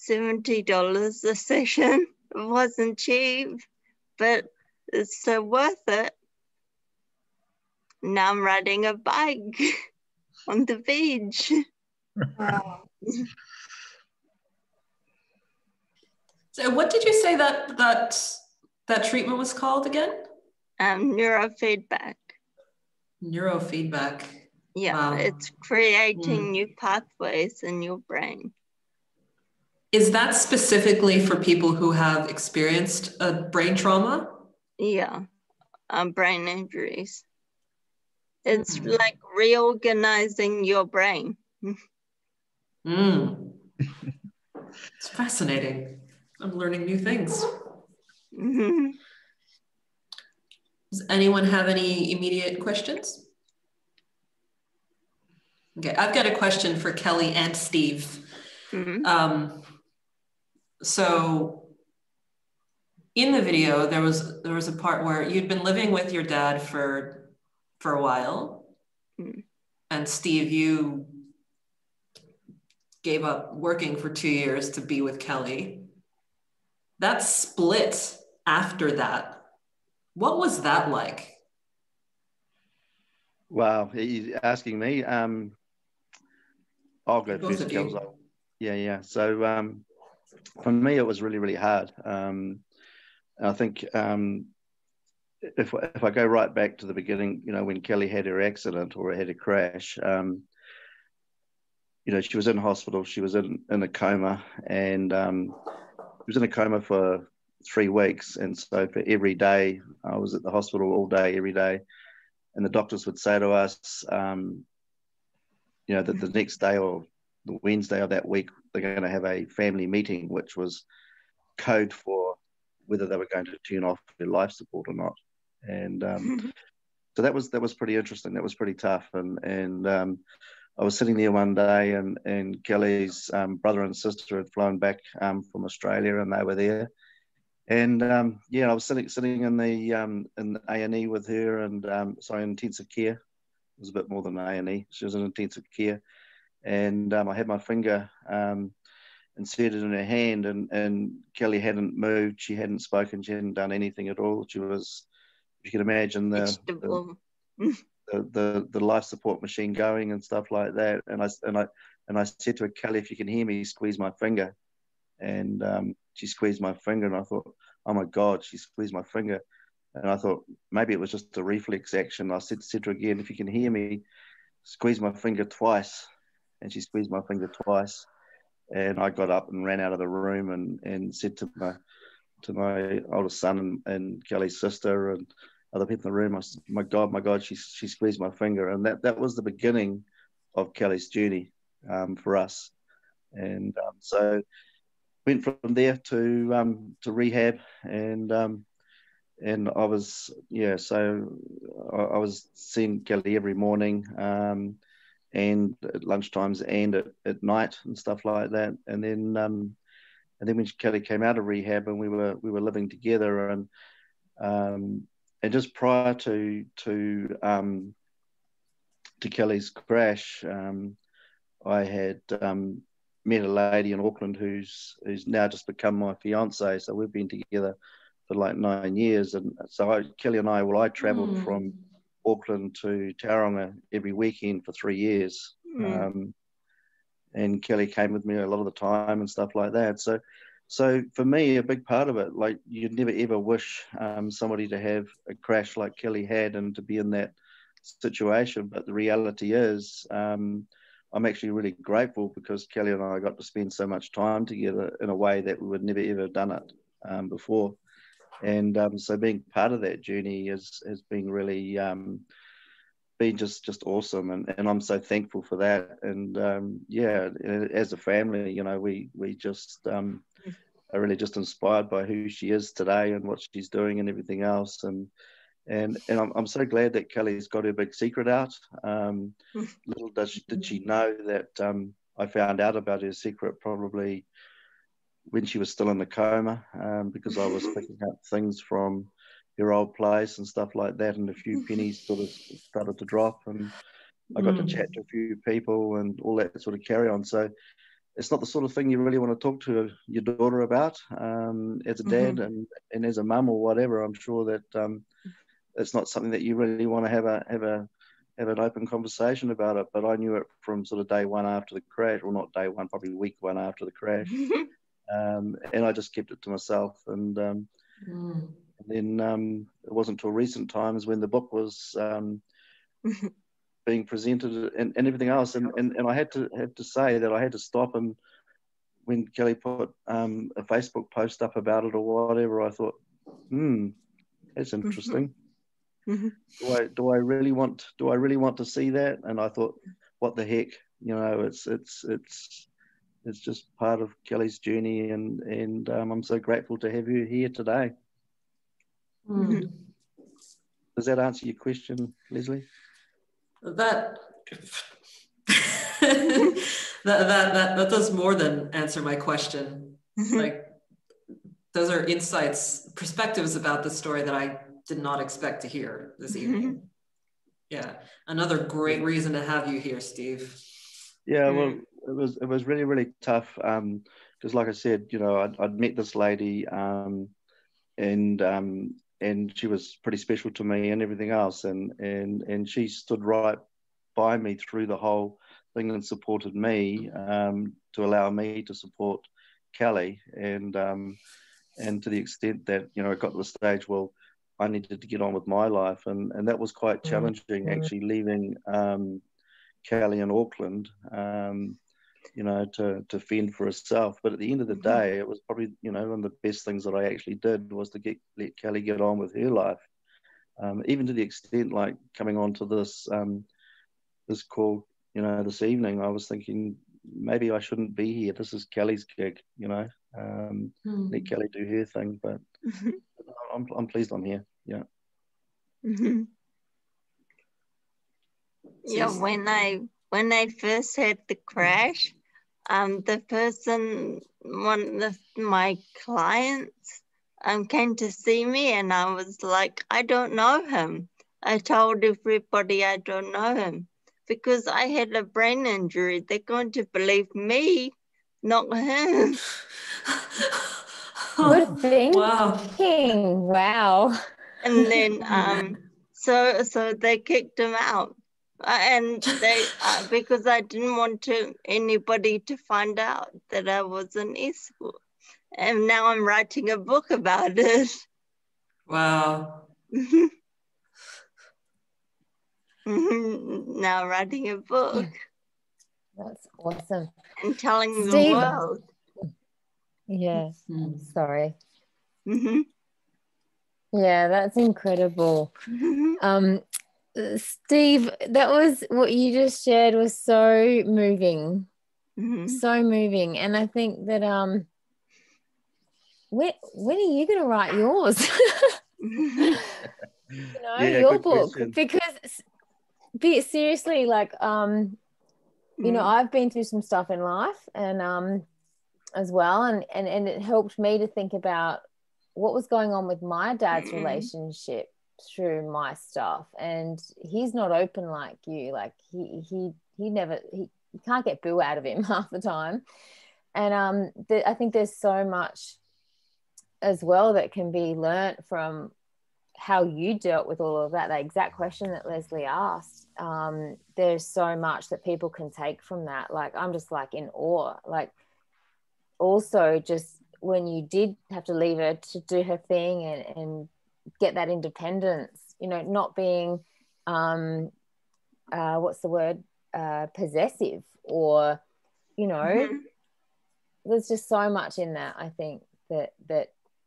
$70 a session. It wasn't cheap, but it's so worth it. Now I'm riding a bike on the beach. Wow. So what did you say that treatment was called again? Neurofeedback. Neurofeedback. Yeah, Wow. it's creating new pathways in your brain. Is that specifically for people who have experienced a brain trauma? Yeah, brain injuries. It's like reorganizing your brain. It's fascinating. I'm learning new things. Does anyone have any immediate questions? Okay, I've got a question for Kelly and Steve. So in the video, there was a part where you'd been living with your dad for a while. And Steve, you gave up working for 2 years to be with Kelly. That split after that, what was that like? Wow, you're asking me. I'll go Both first. of you. Yeah. So for me, it was really, really hard. I think if I go right back to the beginning, when Kelly had her accident or had a crash, she was in hospital. She was in a coma, and she was in a coma for 3 weeks. And so for every day, I was at the hospital all day, every day. And the doctors would say to us, that the next day or the Wednesday of that week, they're going to have a family meeting, which was code for whether they were going to turn off their life support or not. And so that was pretty interesting. That was pretty tough. And I was sitting there one day, and Kelly's brother and sister had flown back from Australia, and they were there. And I was sitting in the A&E with her, and intensive care. It was a bit more than A&E. She was in intensive care, and I had my finger inserted in her hand, and Kelly hadn't moved. She hadn't spoken. She hadn't done anything at all. She was, if you can imagine, the life support machine going and stuff like that. And I said to her, Kelly, if you can hear me, squeeze my finger. And she squeezed my finger, and I thought, oh my God, she squeezed my finger. And I thought maybe it was just a reflex action. I said to her again, if you can hear me, squeeze my finger twice. And she squeezed my finger twice. And I got up and ran out of the room and said to my oldest son and Kelly's sister and other people in the room, I said, my God, she squeezed my finger. And that was the beginning of Kelly's journey for us. And so went from there to rehab, and I was I was seeing Kelly every morning, and at lunchtimes and at night and stuff like that. And then when Kelly came out of rehab and we were living together, and just prior to Kelly's crash, I had met a lady in Auckland who's now just become my fiance. So we've been together for like 9 years. And so Kelly and I traveled from Auckland to Tauranga every weekend for 3 years. And Kelly came with me a lot of the time and stuff like that. So for me, a big part of it, like you'd never ever wish somebody to have a crash like Kelly had and to be in that situation. But the reality is, I'm actually really grateful because Kelly and I got to spend so much time together in a way that we would never ever have done it before. And so being part of that journey has been really been just awesome, and I'm so thankful for that. And yeah, as a family, you know, we just are really just inspired by who she is today and what she's doing and everything else. And I'm so glad that Kelly's got her big secret out. Little did she know that I found out about her secret probably when she was still in the coma, because I was picking up things from her old place and stuff like that, and a few pennies sort of started to drop, and I got to chat to a few people and all that sort of carry on. So it's not the sort of thing you really want to talk to your daughter about as a dad and as a mum or whatever. I'm sure that it's not something that you really want to have an open conversation about it. But I knew it from sort of day one after the crash, or not day one, probably week one after the crash. And I just kept it to myself. And then it wasn't until recent times when the book was being presented and everything else. And I had to say that I had to stop. And when Kelly put a Facebook post up about it or whatever, I thought, that's interesting. Do I really want to see that? And I thought, what the heck, you know, it's just part of Kelly's journey, and I'm so grateful to have her here today. Does that answer your question, Leslie? That does more than answer my question. Like, those are insights, perspectives about the story that I did not expect to hear this evening. Yeah, another great reason to have you here, Steve. Yeah, well, it was really, really tough because, like I said, you know, I'd met this lady and she was pretty special to me and everything else, and she stood right by me through the whole thing and supported me to allow me to support Kelly, and to the extent that, you know, it got to the stage, well, I needed to get on with my life, and that was quite challenging, actually, leaving Kelly in Auckland, you know, to fend for herself. But at the end of the day, it was probably, you know, one of the best things that I actually did was to let Kelly get on with her life, even to the extent, like, coming on to this this call, you know, this evening, I was thinking maybe I shouldn't be here. This is Kelly's gig, you know. Let Kelly do her thing, but I'm pleased I'm here. Yeah. Yeah, when I first had the crash, the person, one of my clients, came to see me, and I was like, I don't know him. I told everybody I don't know him because I had a brain injury. They're going to believe me, not him. Good thing. Wow. Wow. And then so they kicked him out. And they because I didn't want anybody to find out that I was an escort. And now I'm writing a book about it. Wow. Now writing a book. That's awesome. And telling Steve. the world. Yes. Sorry. Yeah, that's incredible. Steve, that was what you just shared was so moving. So moving. And I think that when are you going to write yours? You know, Yeah, your good book. question. Because seriously, like you know, I've been through some stuff in life and as well, and it helped me to think about what was going on with my dad's relationship through my stuff. And he's not open like you. Like he can't get boo out of him half the time. And I think there's so much as well that can be learnt from how you dealt with all of that. The exact question that Leslie asked, there's so much that people can take from that. Like, I'm just like in awe. Like, also just when you did have to leave her to do her thing and get that independence, you know, not being what's the word, possessive, or, you know, there's just so much in that, I think, that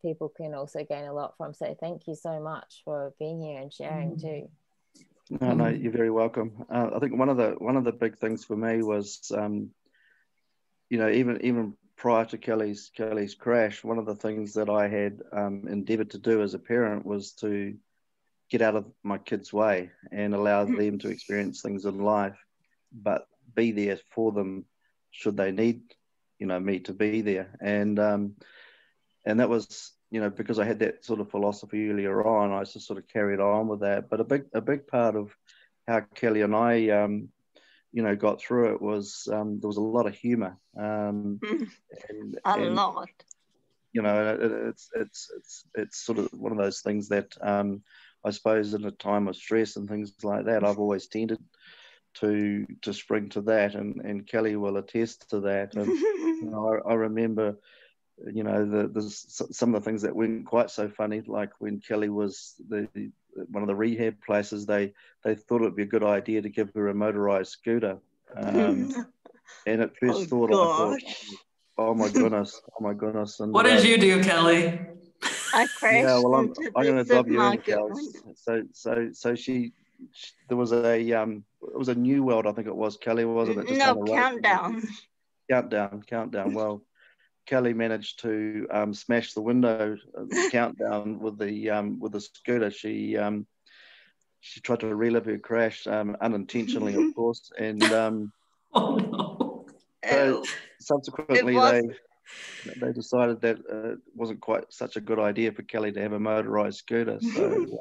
people can also gain a lot from. So thank you so much for being here and sharing too. No, you're very welcome. I think one of the big things for me was, you know, even prior to Kelly's crash, one of the things that I had endeavoured to do as a parent was to get out of my kids' way and allow them to experience things in life, but be there for them should they need, you know, me to be there. And that was, you know, because I had that sort of philosophy earlier on, I just sort of carried on with that. But a big part of how Kelly and I, you know, got through it was there was a lot of humour. A lot. You know, it's sort of one of those things that I suppose in a time of stress and things like that, I've always tended to spring to that, and Kelly will attest to that. And you know, I remember, you know, some of the things that weren't quite so funny, like when Kelly was one of the rehab places, they thought it would be a good idea to give her a motorized scooter. And at first I thought, oh my goodness. And, what did you do, Kelly? I crashed. Yeah, well, I'm going to dub you in, Kelly. So she there was it was a New World, I think it was, Kelly, wasn't it? Just no, Countdown. Countdown. Well, Kelly managed to smash the window Countdown with the scooter. She tried to relive her crash unintentionally, of course, and oh no. So subsequently they decided that it wasn't quite such a good idea for Kelly to have a motorized scooter. So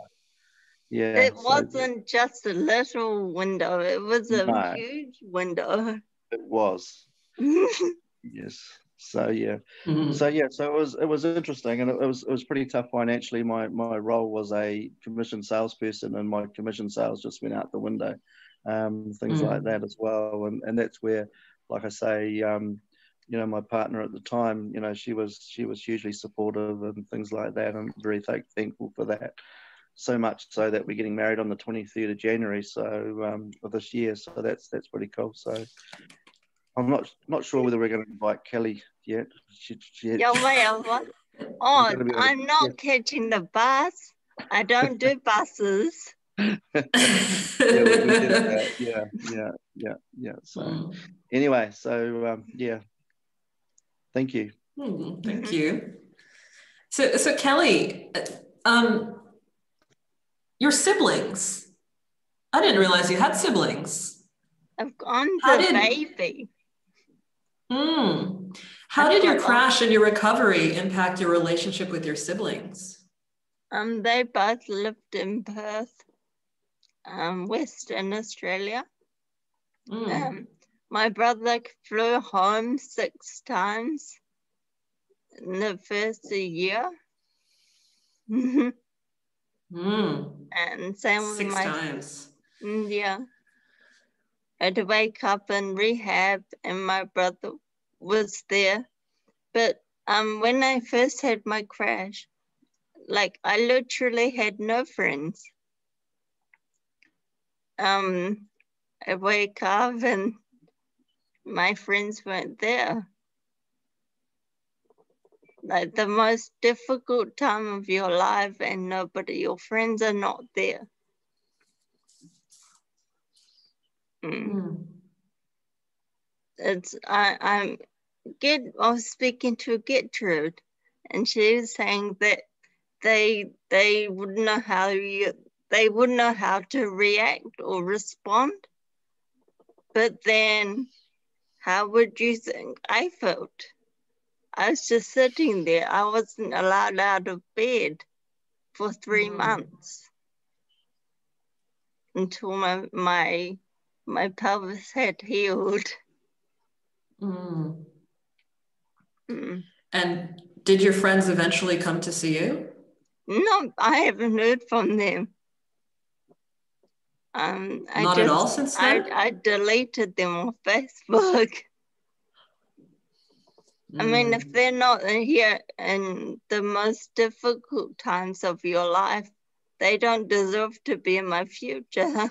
yeah, it wasn't just a little window; it was a huge window. It was. Yes. So yeah. So it was interesting, and it was pretty tough financially. My role was a commission salesperson, and my commission sales just went out the window. Things like that as well, and that's where, like I say, you know, my partner at the time, you know, she was hugely supportive and things like that, and very thankful for that. So much so that we're getting married on the 23rd of January, so of this year. So that's pretty cool. So I'm not sure whether we're going to invite Kelly yet. I'm not catching the bus. I don't do buses. We did that. Yeah. So anyway, so yeah. Thank you. Thank you. So Kelly, your siblings. I didn't realize you had siblings. I've gone to baby. How did your crash and your recovery impact your relationship with your siblings? They both lived in Perth, Western Australia. My brother flew home 6 times in the first year. And same with 6 times. Yeah. I had to wake up in rehab, and my brother was there. But when I first had my crash, like, I literally had no friends. I wake up and my friends weren't there. Like, the most difficult time of your life, and your friends are not there. I was speaking to Gertrude, and she was saying that they wouldn't know how to react or respond. But then, how would you think I felt? I was just sitting there. I wasn't allowed out of bed for 3 months until my pelvis had healed. And did your friends eventually come to see you? No, I haven't heard from them. Not at all since then? I deleted them on Facebook. I mean, if they're not here in the most difficult times of your life, they don't deserve to be in my future.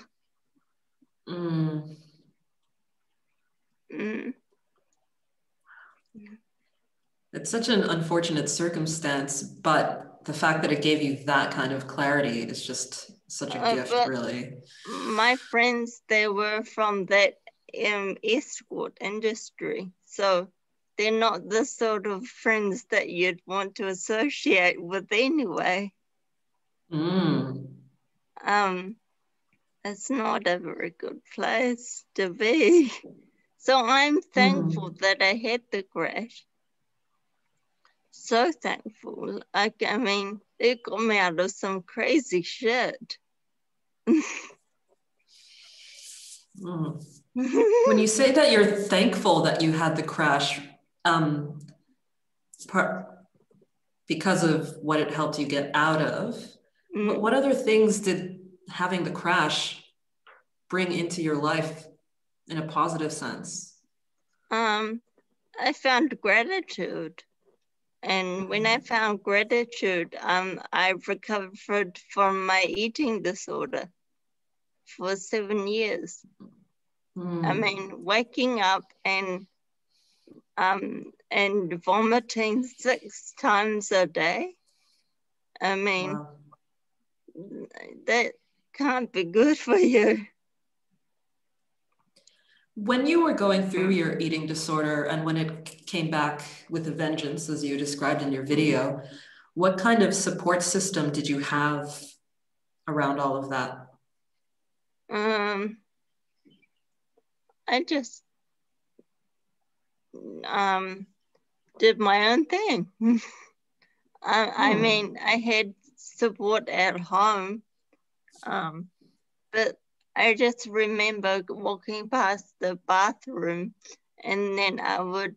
It's such an unfortunate circumstance, but the fact that it gave you that kind of clarity is just such a gift, really. My friends, they were from that escort industry. So they're not the sort of friends that you'd want to associate with anyway. It's not a very good place to be. So I'm thankful that I had the crash. So thankful. I mean, it got me out of some crazy shit. When you say that you're thankful that you had the crash, because of what it helped you get out of, but what other things did having the crash bring into your life in a positive sense? I found gratitude. And when I found gratitude, I recovered from my eating disorder for 7 years. I mean, waking up and vomiting 6 times a day. I mean, that can't be good for you. When you were going through your eating disorder and when it came back with a vengeance, as you described in your video, what kind of support system did you have around all of that? I just did my own thing. I mean, I had support at home, but I just remember walking past the bathroom and then I would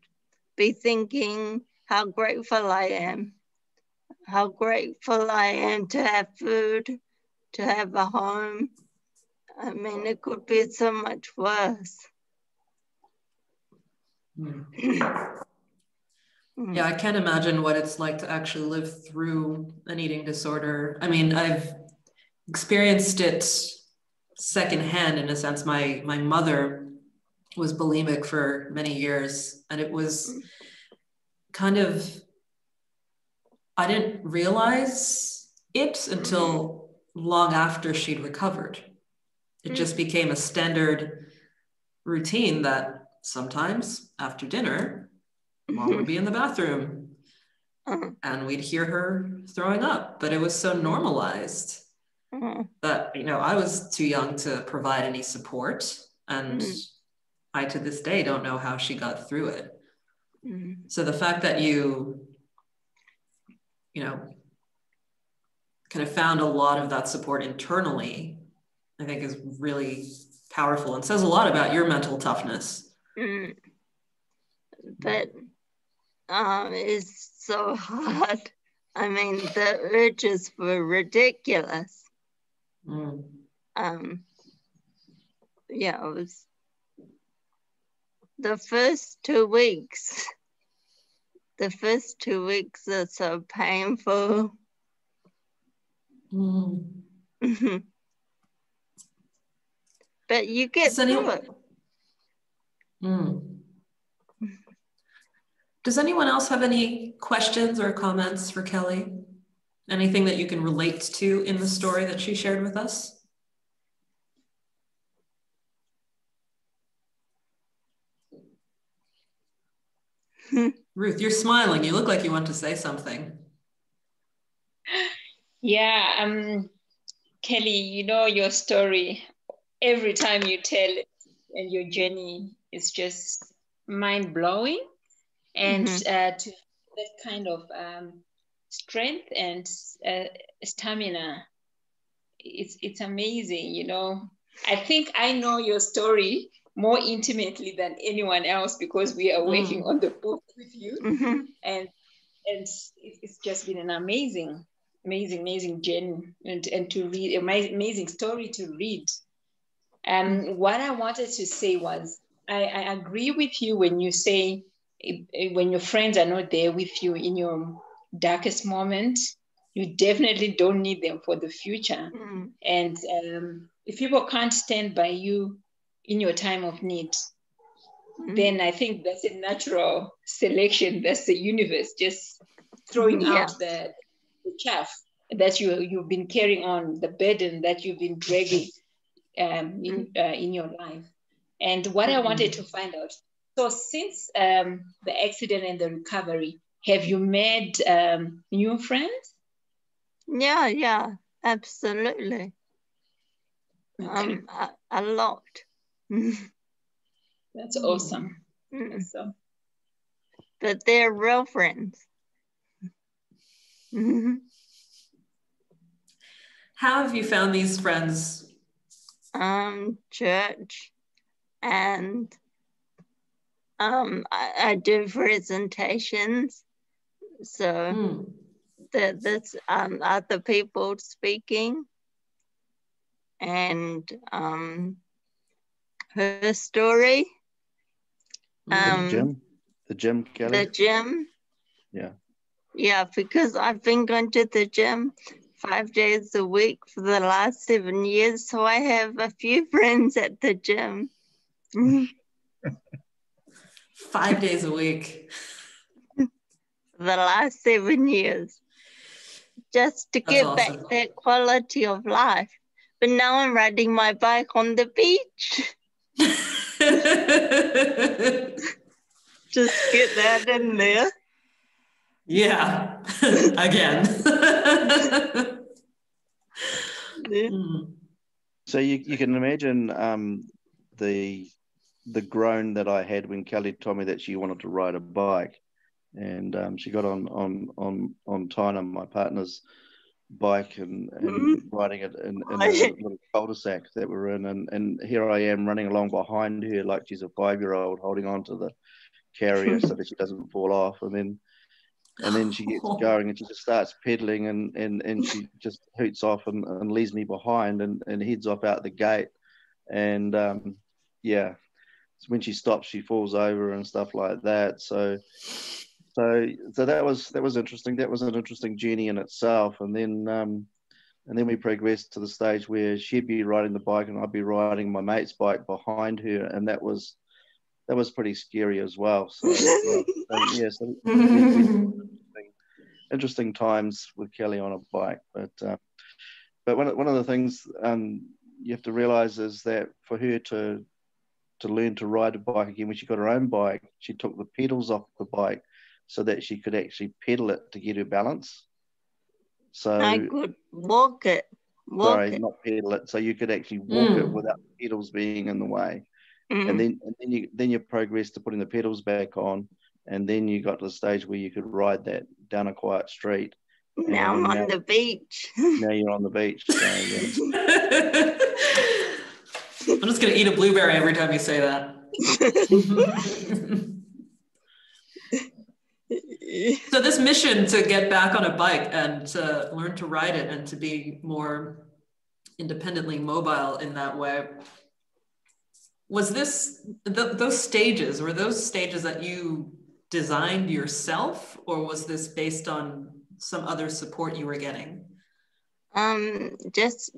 be thinking how grateful I am. How grateful I am to have food, to have a home. I mean, it could be so much worse. Yeah, I can't imagine what it's like to actually live through an eating disorder. I mean, I've experienced it secondhand in a sense. My mother was bulimic for many years, and it was kind of, I didn't realize it until long after she'd recovered. It just became a standard routine that sometimes after dinner, Mom would be in the bathroom and we'd hear her throwing up, but it was so normalized that, you know, I was too young to provide any support, and I to this day don't know how she got through it. So the fact that you know, kind of found a lot of that support internally, I think is really powerful and says a lot about your mental toughness. But it's so hard. I mean, the urges were ridiculous. Yeah, it was the first 2 weeks. The first 2 weeks are so painful. But you get through it. Does anyone else have any questions or comments for Kelly? Anything that you can relate to in the story that she shared with us? Ruth, you're smiling. You look like you want to say something. Yeah, Kelly, you know your story. Every time you tell it and your journey is just mind-blowing. And to that kind of strength and stamina, it's amazing, you know. I think I know your story more intimately than anyone else because we are working on the book with you. And it's just been an amazing journey and to read, amazing story to read. What I wanted to say was, I agree with you when you say when your friends are not there with you in your darkest moment, you definitely don't need them for the future. And if people can't stand by you in your time of need, then I think that's a natural selection. That's the universe just throwing out the chaff. that you've been carrying on, the burden that you've been dragging in your life. And what I wanted to find out, so since the accident and the recovery, have you made new friends? Yeah, absolutely. Okay. A lot. That's awesome. So, but they're real friends. How have you found these friends? Church, and I do presentations, so that's other people speaking, and HerStory. The gym, Kelly. The gym. Yeah, because I've been going to the gym 5 days a week for the last 7 years, so I have a few friends at the gym. 5 days a week. The last 7 years. Just to get back that quality of life. But now I'm riding my bike on the beach. Just get that in there. Yeah, again. So you can imagine the groan that I had when Kelly told me that she wanted to ride a bike, and she got on Tina, my partner's bike, and riding it in a little cul-de-sac that we're in, and here I am running along behind her like she's a 5-year-old holding on to the carrier so that she doesn't fall off, and then she gets going and she just starts pedaling, and she just hoots off and leaves me behind and heads off out the gate, and so when she stops she falls over and stuff like that. So that was interesting. That was an interesting journey in itself, and then we progressed to the stage where she'd be riding the bike and I'd be riding my mate's bike behind her, and that was pretty scary as well. So interesting times with Kelly on a bike. But one of the things you have to realize is that for her to learn to ride a bike again, when she got her own bike, she took the pedals off the bike so that she could actually pedal it to get her balance. So I could walk it. Not pedal it. So you could actually walk it without the pedals being in the way. And then you progress to putting the pedals back on, and then you got to the stage where you could ride that down a quiet street. Now I'm on the beach. Now you're on the beach. So, I'm just going to eat a blueberry every time you say that. So this mission to get back on a bike and to learn to ride it and to be more independently mobile in that way, was this those stages, were those stages that you designed yourself, or was this based on some other support you were getting? Just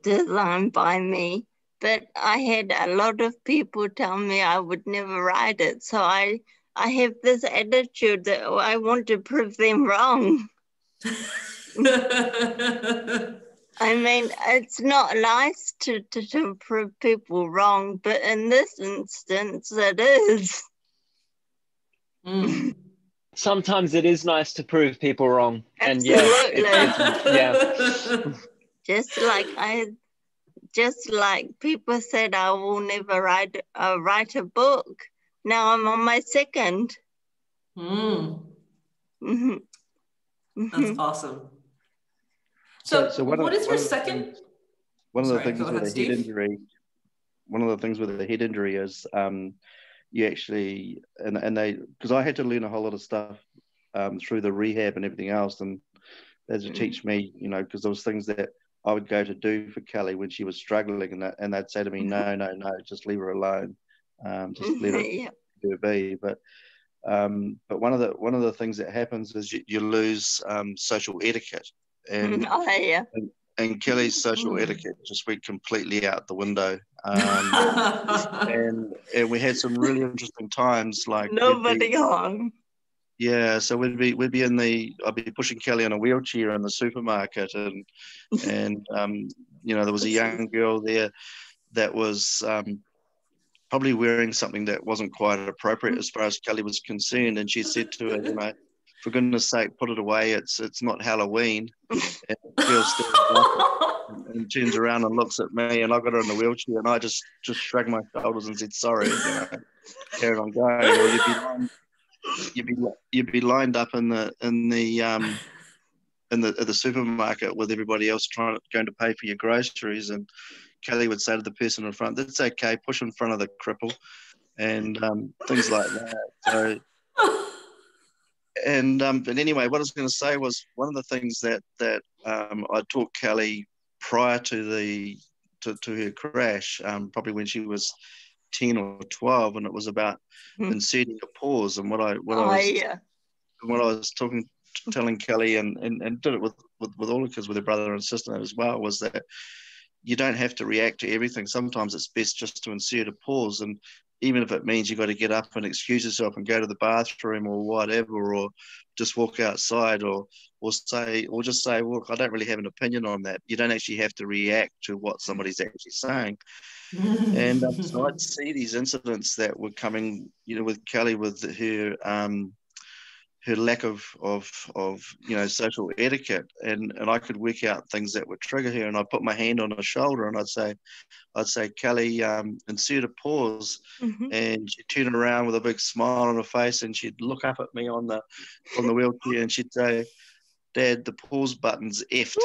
designed by me, but I had a lot of people tell me I would never ride it, so I have this attitude that I want to prove them wrong. I mean, it's not nice to prove people wrong, but in this instance, it is. Sometimes it is nice to prove people wrong. Absolutely. And Just like people said I will never write a book. Now I'm on my second. That's awesome. So what is your second? One of the things with a head injury. One of the things with a head injury is you actually and they, because I had to learn a whole lot of stuff through the rehab and everything else, and they had to teach me, because there was things that I would go to do for Kelly when she was struggling, and they'd say to me, no, just leave her alone, just let her be. But one of the things that happens is you lose social etiquette, and and Kelly's social etiquette just went completely out the window, and we had some really interesting times. Like nobody home. Yeah, so I'd be pushing Kelly in a wheelchair in the supermarket, and there was a young girl there that was probably wearing something that wasn't quite appropriate as far as Kelly was concerned, and she said to her, for goodness sake, put it away. It's not Halloween. And the girl stands up and turns around and looks at me, and I got her in the wheelchair, and I just shrugged my shoulders and said sorry, carried on going. Or you'd be lined up in the supermarket with everybody else going to pay for your groceries, and Kelly would say to the person in front, "That's okay, push in front of the cripple," and things like that. So, but anyway, what I was going to say was one of the things that I taught Kelly prior to her crash, probably when she was 10 or 12, and it was about inserting a pause. And what I was telling Kelly, and did it with all the kids, with her brother and sister as well, was that you don't have to react to everything. Sometimes it's best just to insert a pause, and even if it means you got to get up and excuse yourself and go to the bathroom or whatever, or just walk outside, or just say, look, I don't really have an opinion on that. You don't actually have to react to what somebody's actually saying. And so I'd see these incidents that were coming, with Kelly, with her lack of social etiquette, and I could work out things that would trigger her, and I'd put my hand on her shoulder and I'd say, Kelly, insert a pause, and she'd turn around with a big smile on her face, and she'd look up at me on the wheelchair, and she'd say, Dad, the pause button's effed,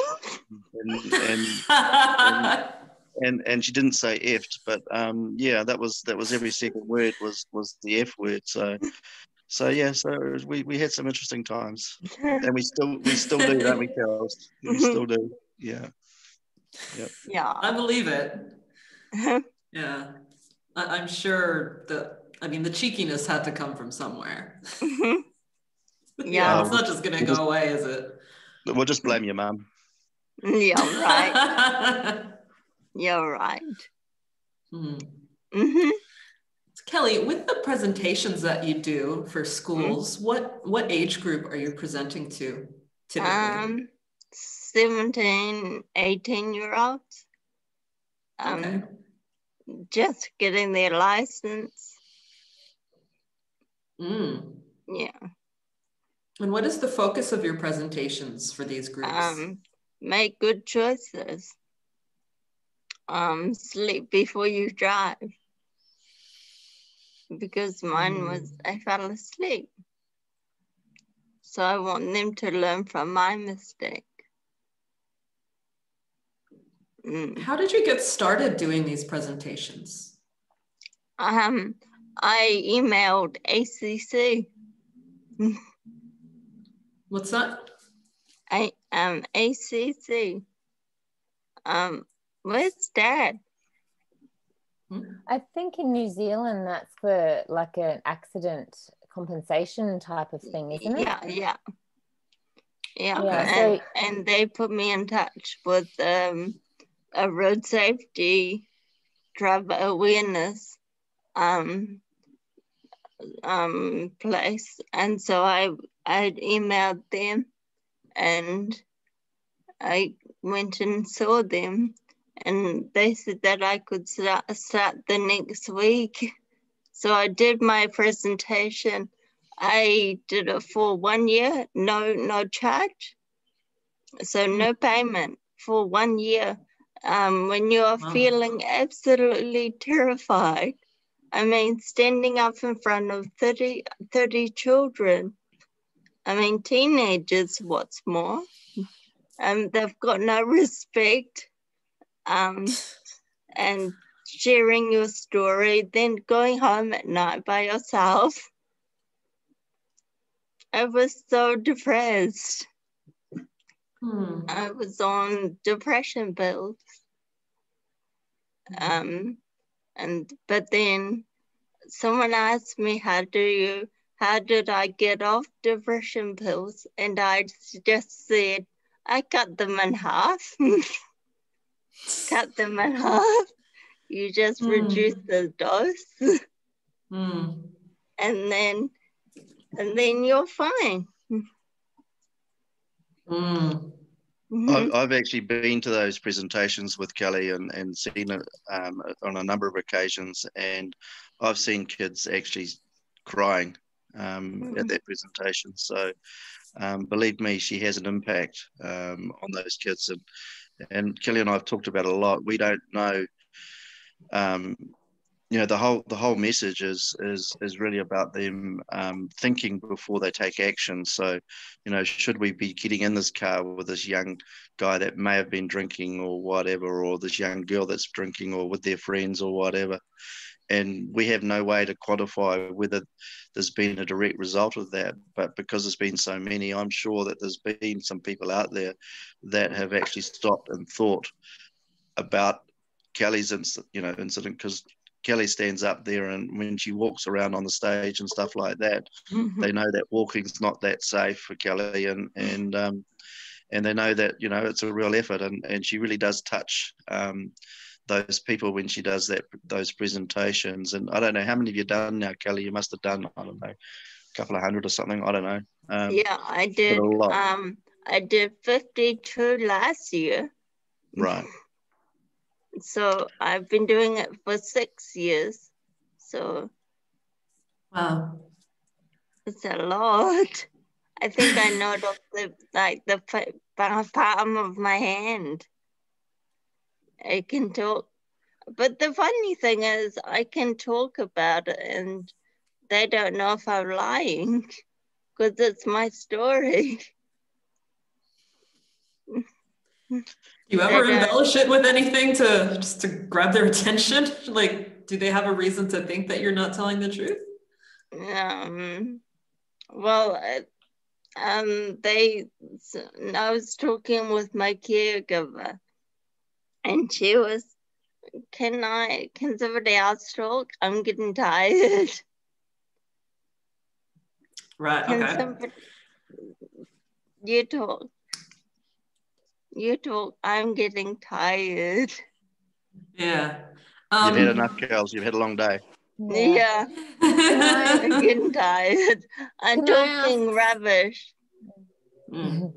and she didn't say effed, but that was every second word was the F word. So we had some interesting times, and we still do, don't we, Charles? We still do. Yeah. I believe it. Yeah, I'm sure the cheekiness had to come from somewhere. Yeah, it's not just gonna go away, is it? We'll just blame your mum. Yeah, right. You're right. Kelly, with the presentations that you do for schools, what age group are you presenting to typically? 17, 18-year-olds. Okay. Just getting their license. Yeah. And what is the focus of your presentations for these groups? Make good choices. Sleep before you drive. Because mine was, I fell asleep. So I want them to learn from my mistake. How did you get started doing these presentations? I emailed ACC. What's that? ACC. Where's Dad? I think in New Zealand that's for like an accident compensation type of thing, isn't it? Yeah. Yeah. And they put me in touch with a road safety driver awareness place, and so I emailed them, and I went and saw them. And they said that I could start the next week. So I did my presentation. I did it for 1 year, no charge. So no payment for 1 year. When you're feeling absolutely terrified, standing up in front of 30 children, teenagers, what's more, they've got no respect. And sharing your story, then going home at night by yourself. I was so depressed. I was on depression pills. But then someone asked me, how did I get off depression pills? And I just said, I cut them in half. Cut them in half. You just reduce the dose. And then and then you're fine. Mm. I've actually been to those presentations with Kelly and seen it on a number of occasions, and I've seen kids actually crying at that presentation. So believe me, she has an impact on those kids. And Kelly and I have talked about it a lot. We don't know. The whole message is really about them thinking before they take action. So, should we be getting in this car with this young guy that may have been drinking or whatever, or this young girl that's drinking or with their friends or whatever? And we have no way to quantify whether there's been a direct result of that. But because there's been so many, I'm sure that there's been some people out there that have actually stopped and thought about Kelly's incident, because Kelly stands up there, and when she walks around on the stage and stuff like that, they know that walking's not that safe for Kelly, and they know that it's a real effort, and she really does touch those people when she does those presentations. And I don't know how many of you done now, Kelly. You must have done, I don't know, a couple of hundred or something. I don't know. Yeah, I did. I did 52 last year. Right. So I've been doing it for 6 years. So wow, it's a lot. I think I know the palm of my hand. I can talk, but the funny thing is, I can talk about it, and they don't know if I'm lying because it's my story. Do you ever embellish it with anything just to grab their attention? Like, do they have a reason to think that you're not telling the truth? Well, I was talking with my caregiver, and she was, can somebody else talk? I'm getting tired. Right, okay. You talk, I'm getting tired. Yeah. You've had enough, girls. You've had a long day. Yeah. I'm getting tired. I'm talking rubbish. Can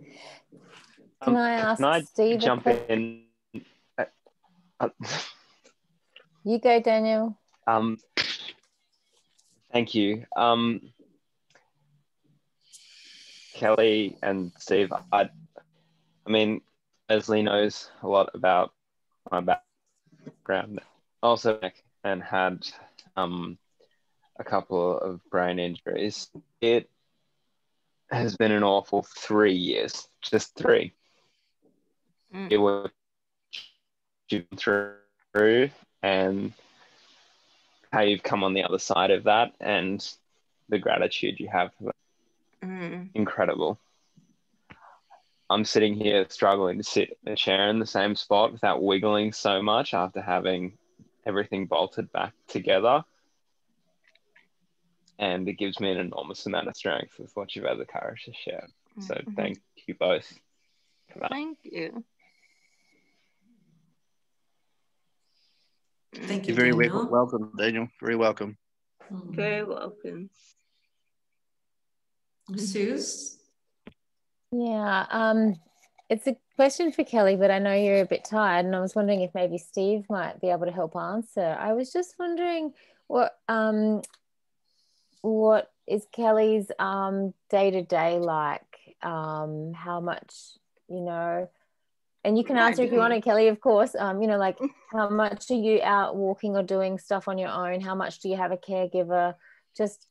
I ask Steve jump in? You go, Daniel. Thank you. Kelly and Steve, I mean, Leslie knows a lot about my background. Also, and had a couple of brain injuries. It has been an awful 3 years, just 3. It was through, and how you've come on the other side of that, and the gratitude you have for that. Incredible. I'm sitting here struggling to sit in a chair in the same spot without wiggling so much after having everything bolted back together. And it gives me an enormous amount of strength with what you've had the courage to share. So thank you both for that. Thank you. Thank you, You're very Daniel. welcome, Daniel. Very welcome. Very welcome. Suze? Yeah, it's a question for Kelly, but I know you're a bit tired, and I was wondering if maybe Steve might be able to help answer. I was just wondering what is Kelly's day-to-day like? How much, and you can answer if you want to, Kelly, of course, like how much are you out walking or doing stuff on your own? How much do you have a caregiver? Just,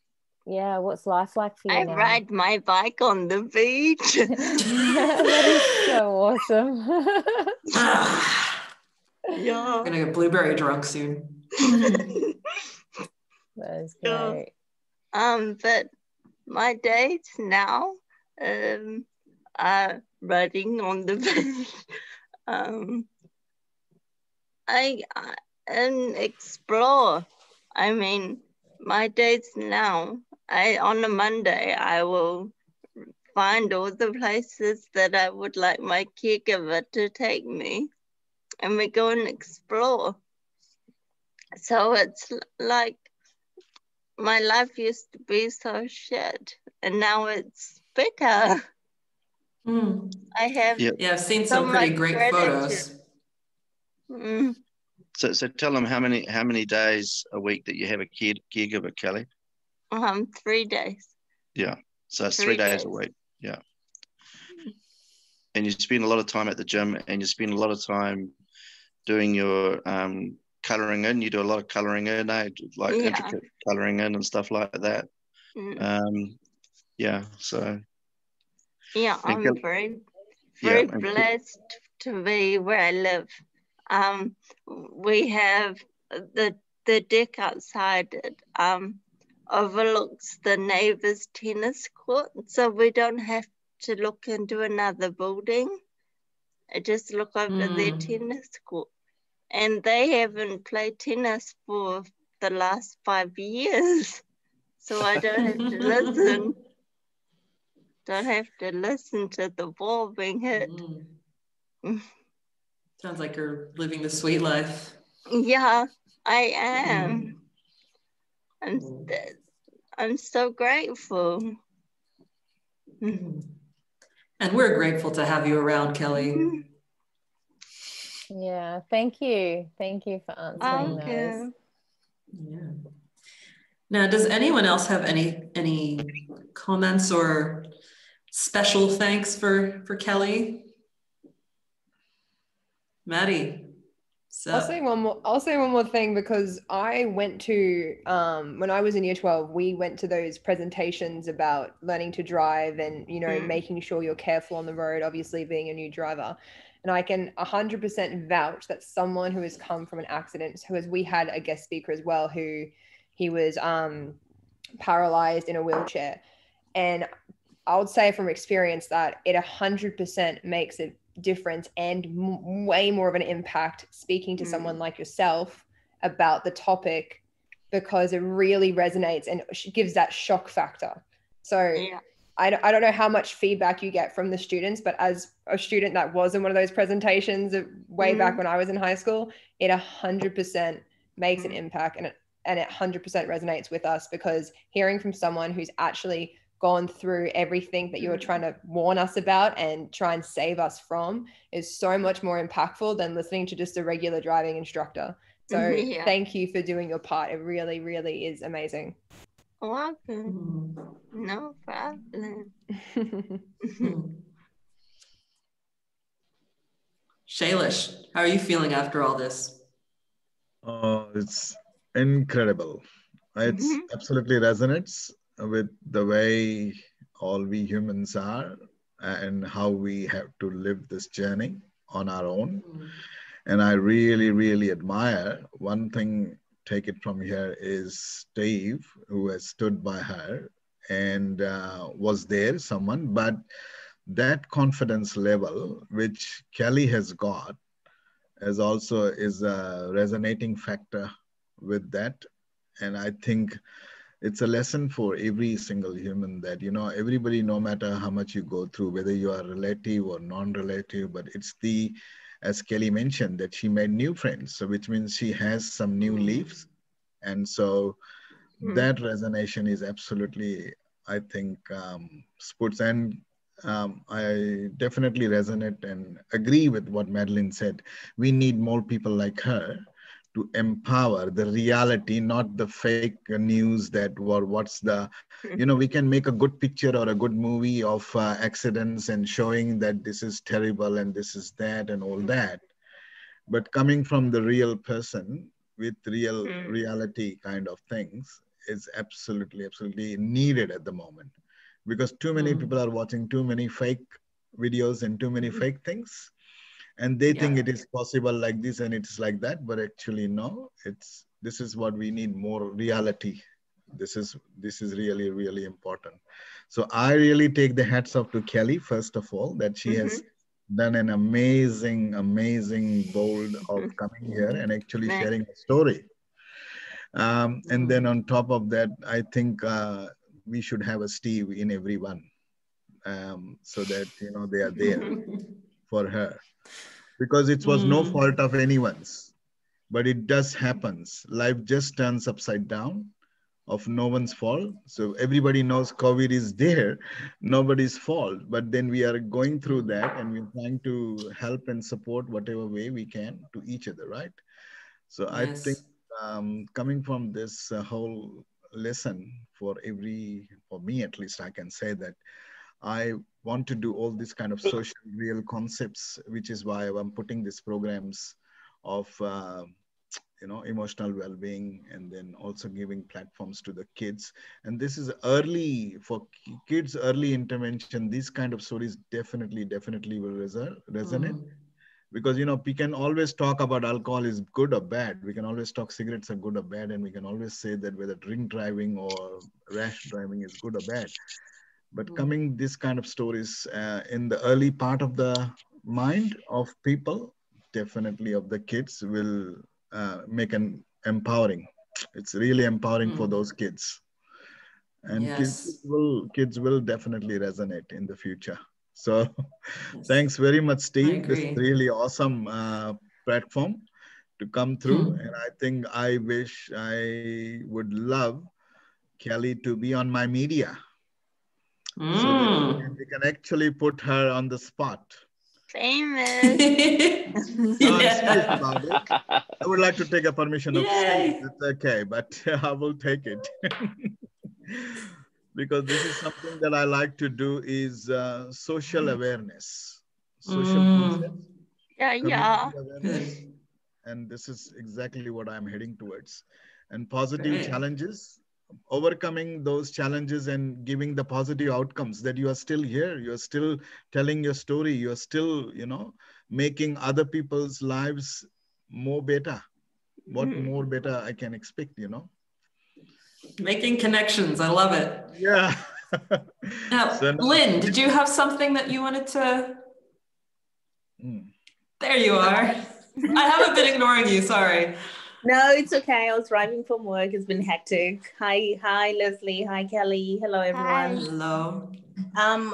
yeah, what's life like for you now? I ride my bike on the beach. That is so awesome. Yeah. I'm gonna get blueberry drunk soon. That is great. But my days now are riding on the beach. I explore. I mean, my days now, on a Monday, I will find all the places that I would like my caregiver to take me, and we go and explore. So it's like my life used to be so shit, and now it's better. I have I've seen so some pretty much great gratitude. photos. So tell them how many days a week that you have a caregiver, Kelly? 3 days. Yeah, so it's 3 days a week. Yeah, and you spend a lot of time at the gym, and you spend a lot of time doing your colouring in. You do a lot of colouring in, like intricate colouring in and stuff like that. Yeah, so. Yeah, I'm very blessed to be where I live. We have the deck outside overlooks the neighbor's tennis court, so we don't have to look into another building. I just look over their tennis court, and they haven't played tennis for the last 5 years, so I don't have to listen. Don't have to listen to the ball being hit. Sounds like you're living the sweet life. Yeah, I am. I'm so grateful. And we're grateful to have you around, Kelly. Yeah, thank you. Thank you for answering those. Yeah. Now, does anyone else have any comments or special thanks for Kelly? Maddie. I'll say one more thing, because I went to when I was in year 12, we went to those presentations about learning to drive and, you know, making sure you're careful on the road, obviously being a new driver. And I can 100% vouch that someone who has come from an accident, because we had a guest speaker as well, who he was paralyzed in a wheelchair. And I would say from experience that it 100% makes a difference and way more of an impact speaking to someone like yourself about the topic, because it really resonates and gives that shock factor. So I don't know how much feedback you get from the students, but as a student that was in one of those presentations way back when I was in high school, it 100% makes an impact, and it 100% resonates with us, because hearing from someone who's actually gone through everything that you were trying to warn us about and try and save us from is so much more impactful than listening to just a regular driving instructor. So thank you for doing your part. It really, really is amazing. Welcome. No problem. Shailesh, how are you feeling after all this? Oh, it's incredible. It's absolutely resonates with the way all we humans are and how we have to live this journey on our own. And I really, really admire one thing, take it from here, is Dave, who has stood by her and was there, someone, but that confidence level, which Kelly has got, as also is a resonating factor with that. And I think it's a lesson for every single human that, you know, everybody, no matter how much you go through, whether you are relative or non-relative, but it's the, as Kelly mentioned, that she made new friends. So which means she has some new leaves. And so that resonation is absolutely, I think, sports. And I definitely resonate and agree with what Madeline said. We need more people like her to empower the reality, not the fake news that what's the, you know, we can make a good picture or a good movie of accidents and showing that this is terrible and this is that and all that. But coming from the real person with real reality kind of things is absolutely, absolutely needed at the moment, because too many people are watching too many fake videos and too many fake things. And they think it is possible like this and it's like that, but actually no, this is what we need, more reality. This is really, really important. So I really take the hats off to Kelly, first of all, that she has done an amazing, amazing bold of coming here and actually sharing a story. And then on top of that, I think we should have a Steve in everyone, so that, you know, they are there for her. Because it was no fault of anyone's, but it does happens. Life just turns upside down of no one's fault. So everybody knows COVID is there, nobody's fault. But then we are going through that and we're trying to help and support whatever way we can to each other, right? So I think coming from this whole lesson for me at least, I can say that I want to do all these kind of social real concepts, which is why I'm putting these programs of emotional well-being, and then also giving platforms to the kids. And this is early for kids, early intervention. These kind of stories definitely will resonate. Because we can always talk about alcohol is good or bad. We can always talk cigarettes are good or bad, and we can always say that whether drink driving or rash driving is good or bad. But coming this kind of stories in the early part of the mind of people, definitely of the kids, will make an empowering. It's really empowering for those kids, and kids will definitely resonate in the future. So thanks very much, Steve. This is really awesome platform to come through. And I think I wish I would love Kelly to be on my media. So that we can actually put her on the spot. Famous. I'm serious about it. I would like to take a permission of Steve. It's okay, but I will take it. Because this is something that I like to do is social awareness, social concepts, community awareness. And this is exactly what I'm heading towards. And positive challenges, overcoming those challenges and giving the positive outcomes that you are still here, you are still telling your story, you are still, making other people's lives more better. What more better I can expect, Making connections. I love it. Yeah. Now, Lynn, did you have something that you wanted to? There you are. I haven't been ignoring you. Sorry. No, it's okay. I was driving from work. It's been hectic. Hi, Leslie. Hi, Kelly. Hello, everyone. Hello.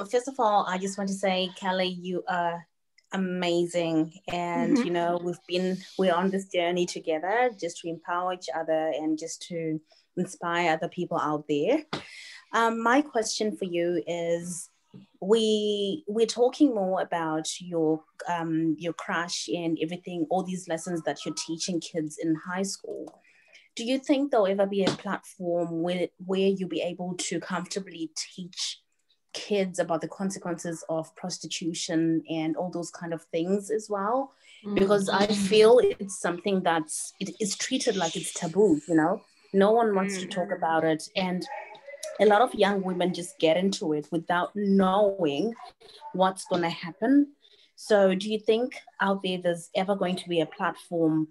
First of all, I just want to say, Kelly, you are amazing, and we're on this journey together, just to empower each other and just to inspire other people out there. My question for you is, we're talking more about your crush and everything, all these lessons that you're teaching kids in high school. Do you think there'll ever be a platform where you'll be able to comfortably teach kids about the consequences of prostitution and all those kind of things as well? Because I feel it's something it's treated like it's taboo, no one wants to talk about it, and a lot of young women just get into it without knowing what's going to happen. So do you think out there's ever going to be a platform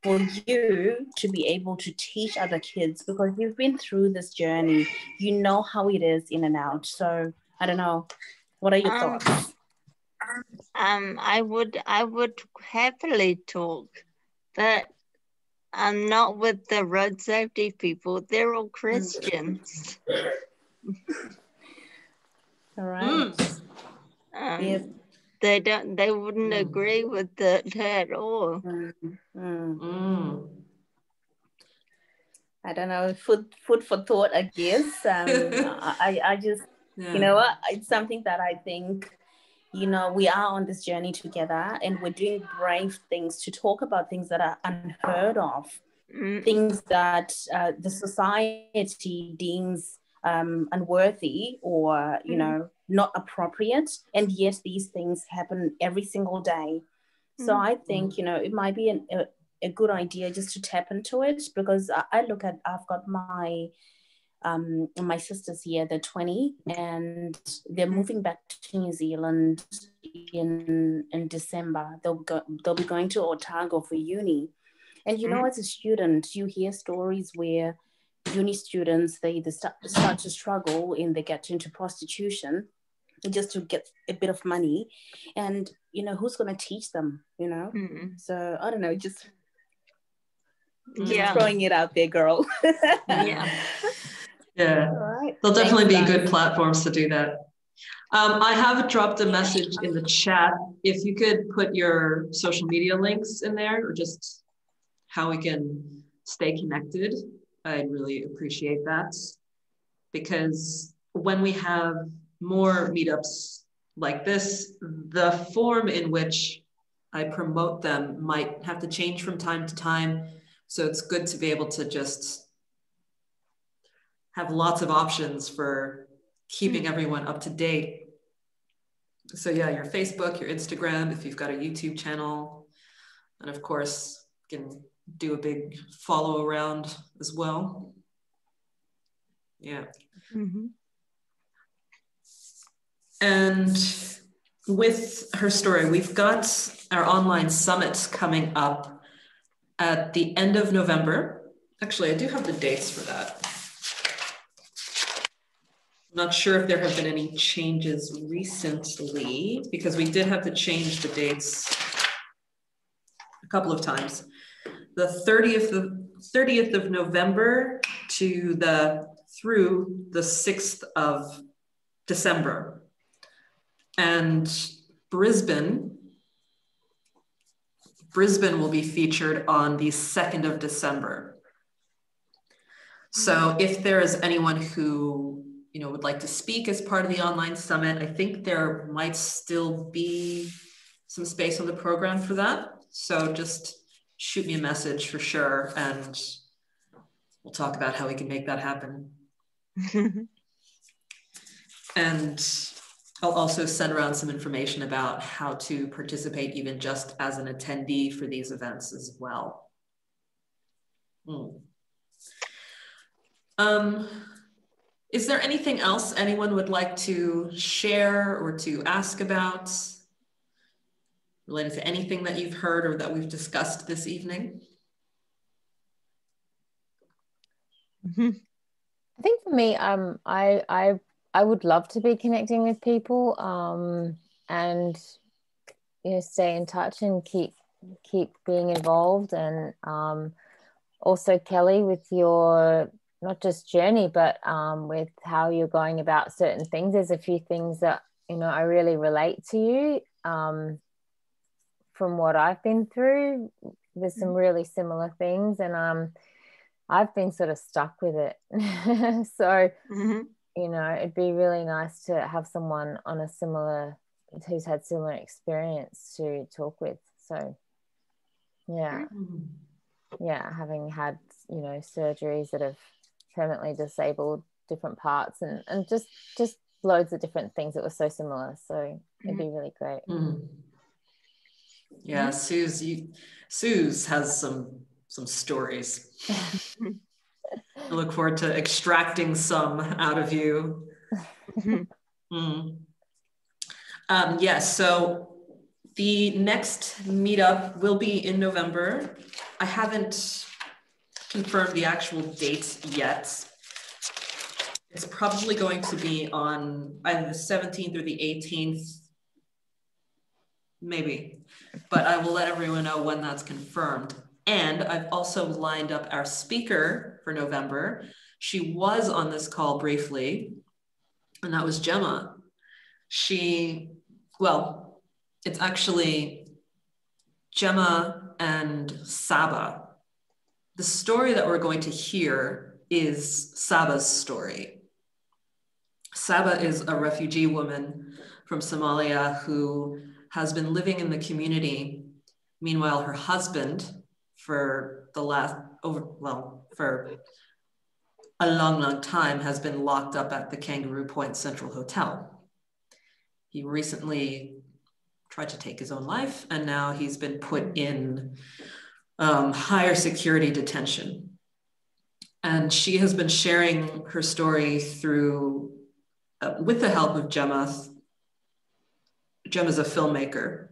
for you to be able to teach other kids? Because you've been through this journey, you know how it is in and out. So I don't know, what are your thoughts? I would happily talk, but I'm not with the road safety people. They're all Christians. All right. They wouldn't agree with it at all. I don't know, food for thought, I guess. I just, you know what, it's something that I think, we are on this journey together, and we're doing brave things to talk about things that are unheard of, things that the society deems unworthy or, not appropriate. And yet these things happen every single day. So I think, it might be a good idea just to tap into it, because I've got my sisters here, they're 20, and they're moving back to New Zealand in December. They'll be going to Otago for uni. And as a student, you hear stories where uni students, they start to struggle and they get into prostitution just to get a bit of money. And, who's going to teach them, So I don't know, just throwing it out there, girl. Yeah. Right. There'll definitely be good platforms to do that. I have dropped a message in the chat. If you could put your social media links in there, or just how we can stay connected, I'd really appreciate that, because when we have more meetups like this, the form in which I promote them might have to change from time to time. So it's good to be able to just have lots of options for keeping everyone up to date. So yeah, your Facebook, your Instagram, if you've got a YouTube channel, and of course, you can do a big follow around as well. Yeah. Mm-hmm. And with HerStory, we've got our online summit coming up at the end of November. Actually, I do have the dates for that. I'm not sure if there have been any changes recently, because we did have to change the dates a couple of times. The 30th of November through the 6th of December. And Brisbane will be featured on the 2nd of December. So if there is anyone who would like to speak as part of the online summit, I think there might still be some space on the program for that. So just shoot me a message for sure, and we'll talk about how we can make that happen. And I'll also send around some information about how to participate even just as an attendee for these events as well. Is there anything else anyone would like to share or to ask about related to anything that you've heard or that we've discussed this evening? I think for me, I would love to be connecting with people, and stay in touch and keep being involved. And also, Kelly, with your not just journey, but with how you're going about certain things, there's a few things that I really relate to you from what I've been through. There's some really similar things, and I've been sort of stuck with it. So it'd be really nice to have someone on who's had similar experience to talk with. So yeah, having had surgeries that have permanently disabled different parts, and just loads of different things that were so similar. So it'd be really great. Yeah, Suze has some stories. I look forward to extracting some out of you. Yes, so the next meetup will be in November. I haven't confirmed the actual date yet. It's probably going to be on either the 17th or the 18th, maybe, but I will let everyone know when that's confirmed. And I've also lined up our speaker for November. She was on this call briefly, and that was Gemma. It's actually Gemma and Saba. The story that we're going to hear is Saba's story. Saba is a refugee woman from Somalia who has been living in the community. Meanwhile, her husband, for a long time, has been locked up at the Kangaroo Point Central Hotel. He recently tried to take his own life, and now he's been put in higher security detention. And she has been sharing her story through, with the help of Gemma. Gemma's a filmmaker.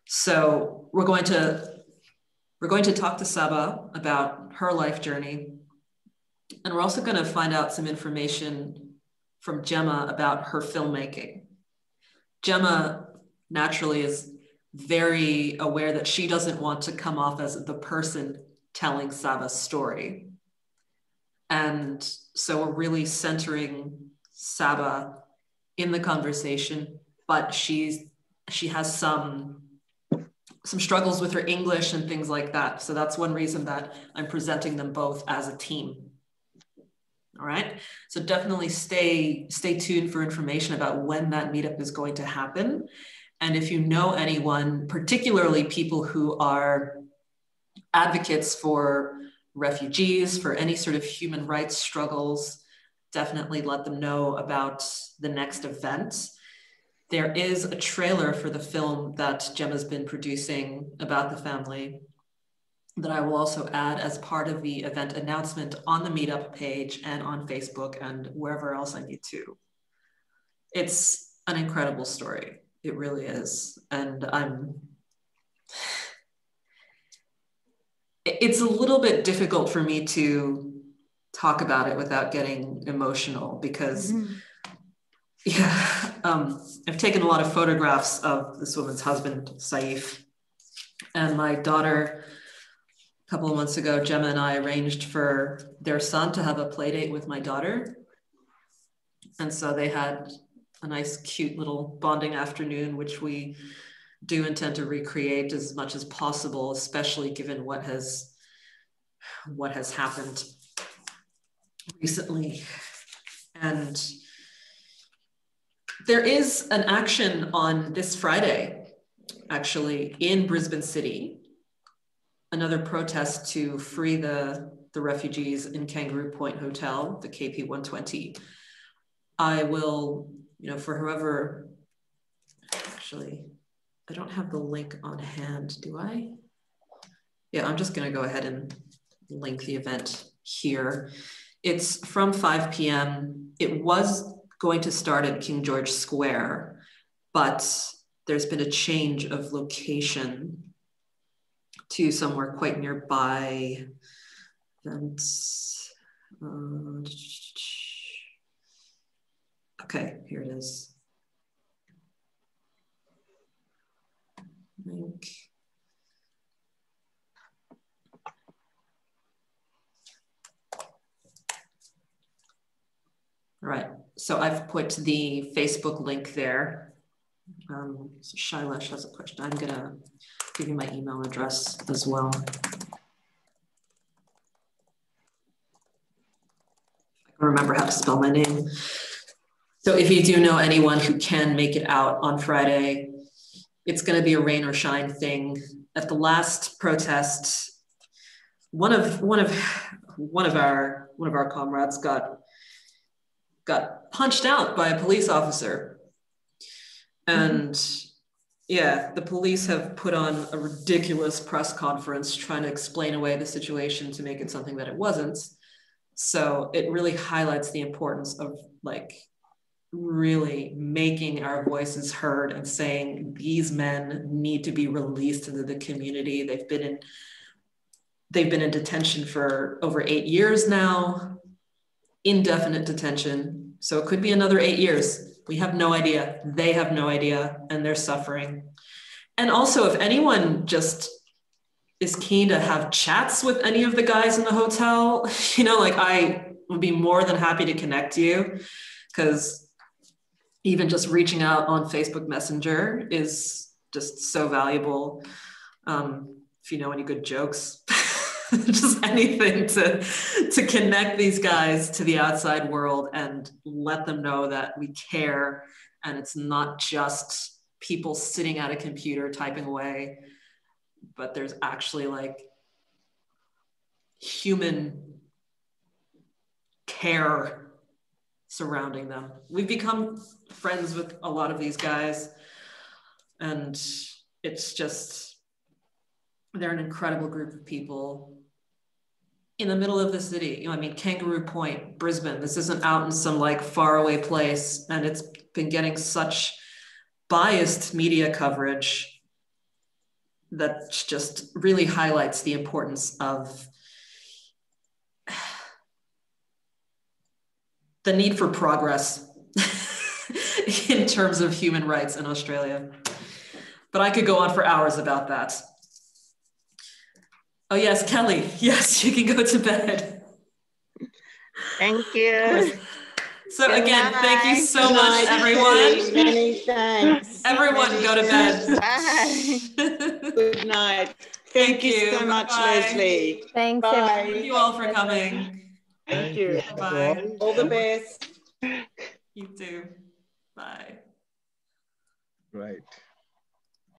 So we're going to talk to Saba about her life journey. And we're also going to find out some information from Gemma about her filmmaking. Gemma naturally is very aware that she doesn't want to come off as the person telling Saba's story. And so we're really centering Saba in the conversation, but she has some some struggles with her English and things like that. So that's one reason that I'm presenting them both as a team. All right. So definitely stay tuned for information about when that meetup is going to happen. And if you know anyone, particularly people who are advocates for refugees, for any sort of human rights struggles, definitely let them know about the next event. There is a trailer for the film that Gemma's been producing about the family that I will also add as part of the event announcement on the Meetup page and on Facebook and wherever else I need to. It's an incredible story. It really is. And it's a little bit difficult for me to talk about it without getting emotional because I've taken a lot of photographs of this woman's husband, Saif, and my daughter. A couple of months ago, Gemma and I arranged for their son to have a play date with my daughter. And so they had a nice, cute little bonding afternoon, which we do intend to recreate as much as possible, especially given what has happened recently. And there is an action on this Friday, actually, in Brisbane City. Another protest to free the refugees in Kangaroo Point Hotel, the KP 120. I will, for whoever, actually, I don't have the link on hand, do I? Yeah, I'm just gonna go ahead and link the event here. It's from 5 p.m. It was going to start at King George Square, but there's been a change of location to somewhere quite nearby. And, okay, here it is. Link. All right, so I've put the Facebook link there. So Shailesh has a question. I'm gonna give you my email address as well. I can remember how to spell my name. So if you do know anyone who can make it out on Friday, it's gonna be a rain or shine thing. At the last protest, one of our comrades got punched out by a police officer. And yeah, the police have put on a ridiculous press conference trying to explain away the situation to make it something that it wasn't. So it really highlights the importance of really making our voices heard and saying these men need to be released into the community. They've been in detention for over 8 years now, indefinite detention. So it could be another 8 years. We have no idea. They have no idea, and they're suffering. And also, if anyone just is keen to have chats with any of the guys in the hotel, I would be more than happy to connect you, because even just reaching out on Facebook Messenger is just so valuable. If you know any good jokes, just anything to connect these guys to the outside world and let them know that we care, and it's not just people sitting at a computer typing away, but there's actually human care surrounding them. We've become friends with a lot of these guys, and it's just, they're an incredible group of people in the middle of the city. Kangaroo Point, Brisbane, this isn't out in some faraway place, and it's been getting such biased media coverage that just really highlights the importance of the need for progress in terms of human rights in Australia. But I could go on for hours about that. Oh yes, Kelly, yes, you can go to bed. Thank you. So again, thank you so much, everyone. Many thanks. Everyone go to bed. Bye. Good night. Thank you so much, Bye. Leslie. Thanks, Bye. everyone. Thank you all for coming. Thank you. Bye. All the best. You too. Bye. Right.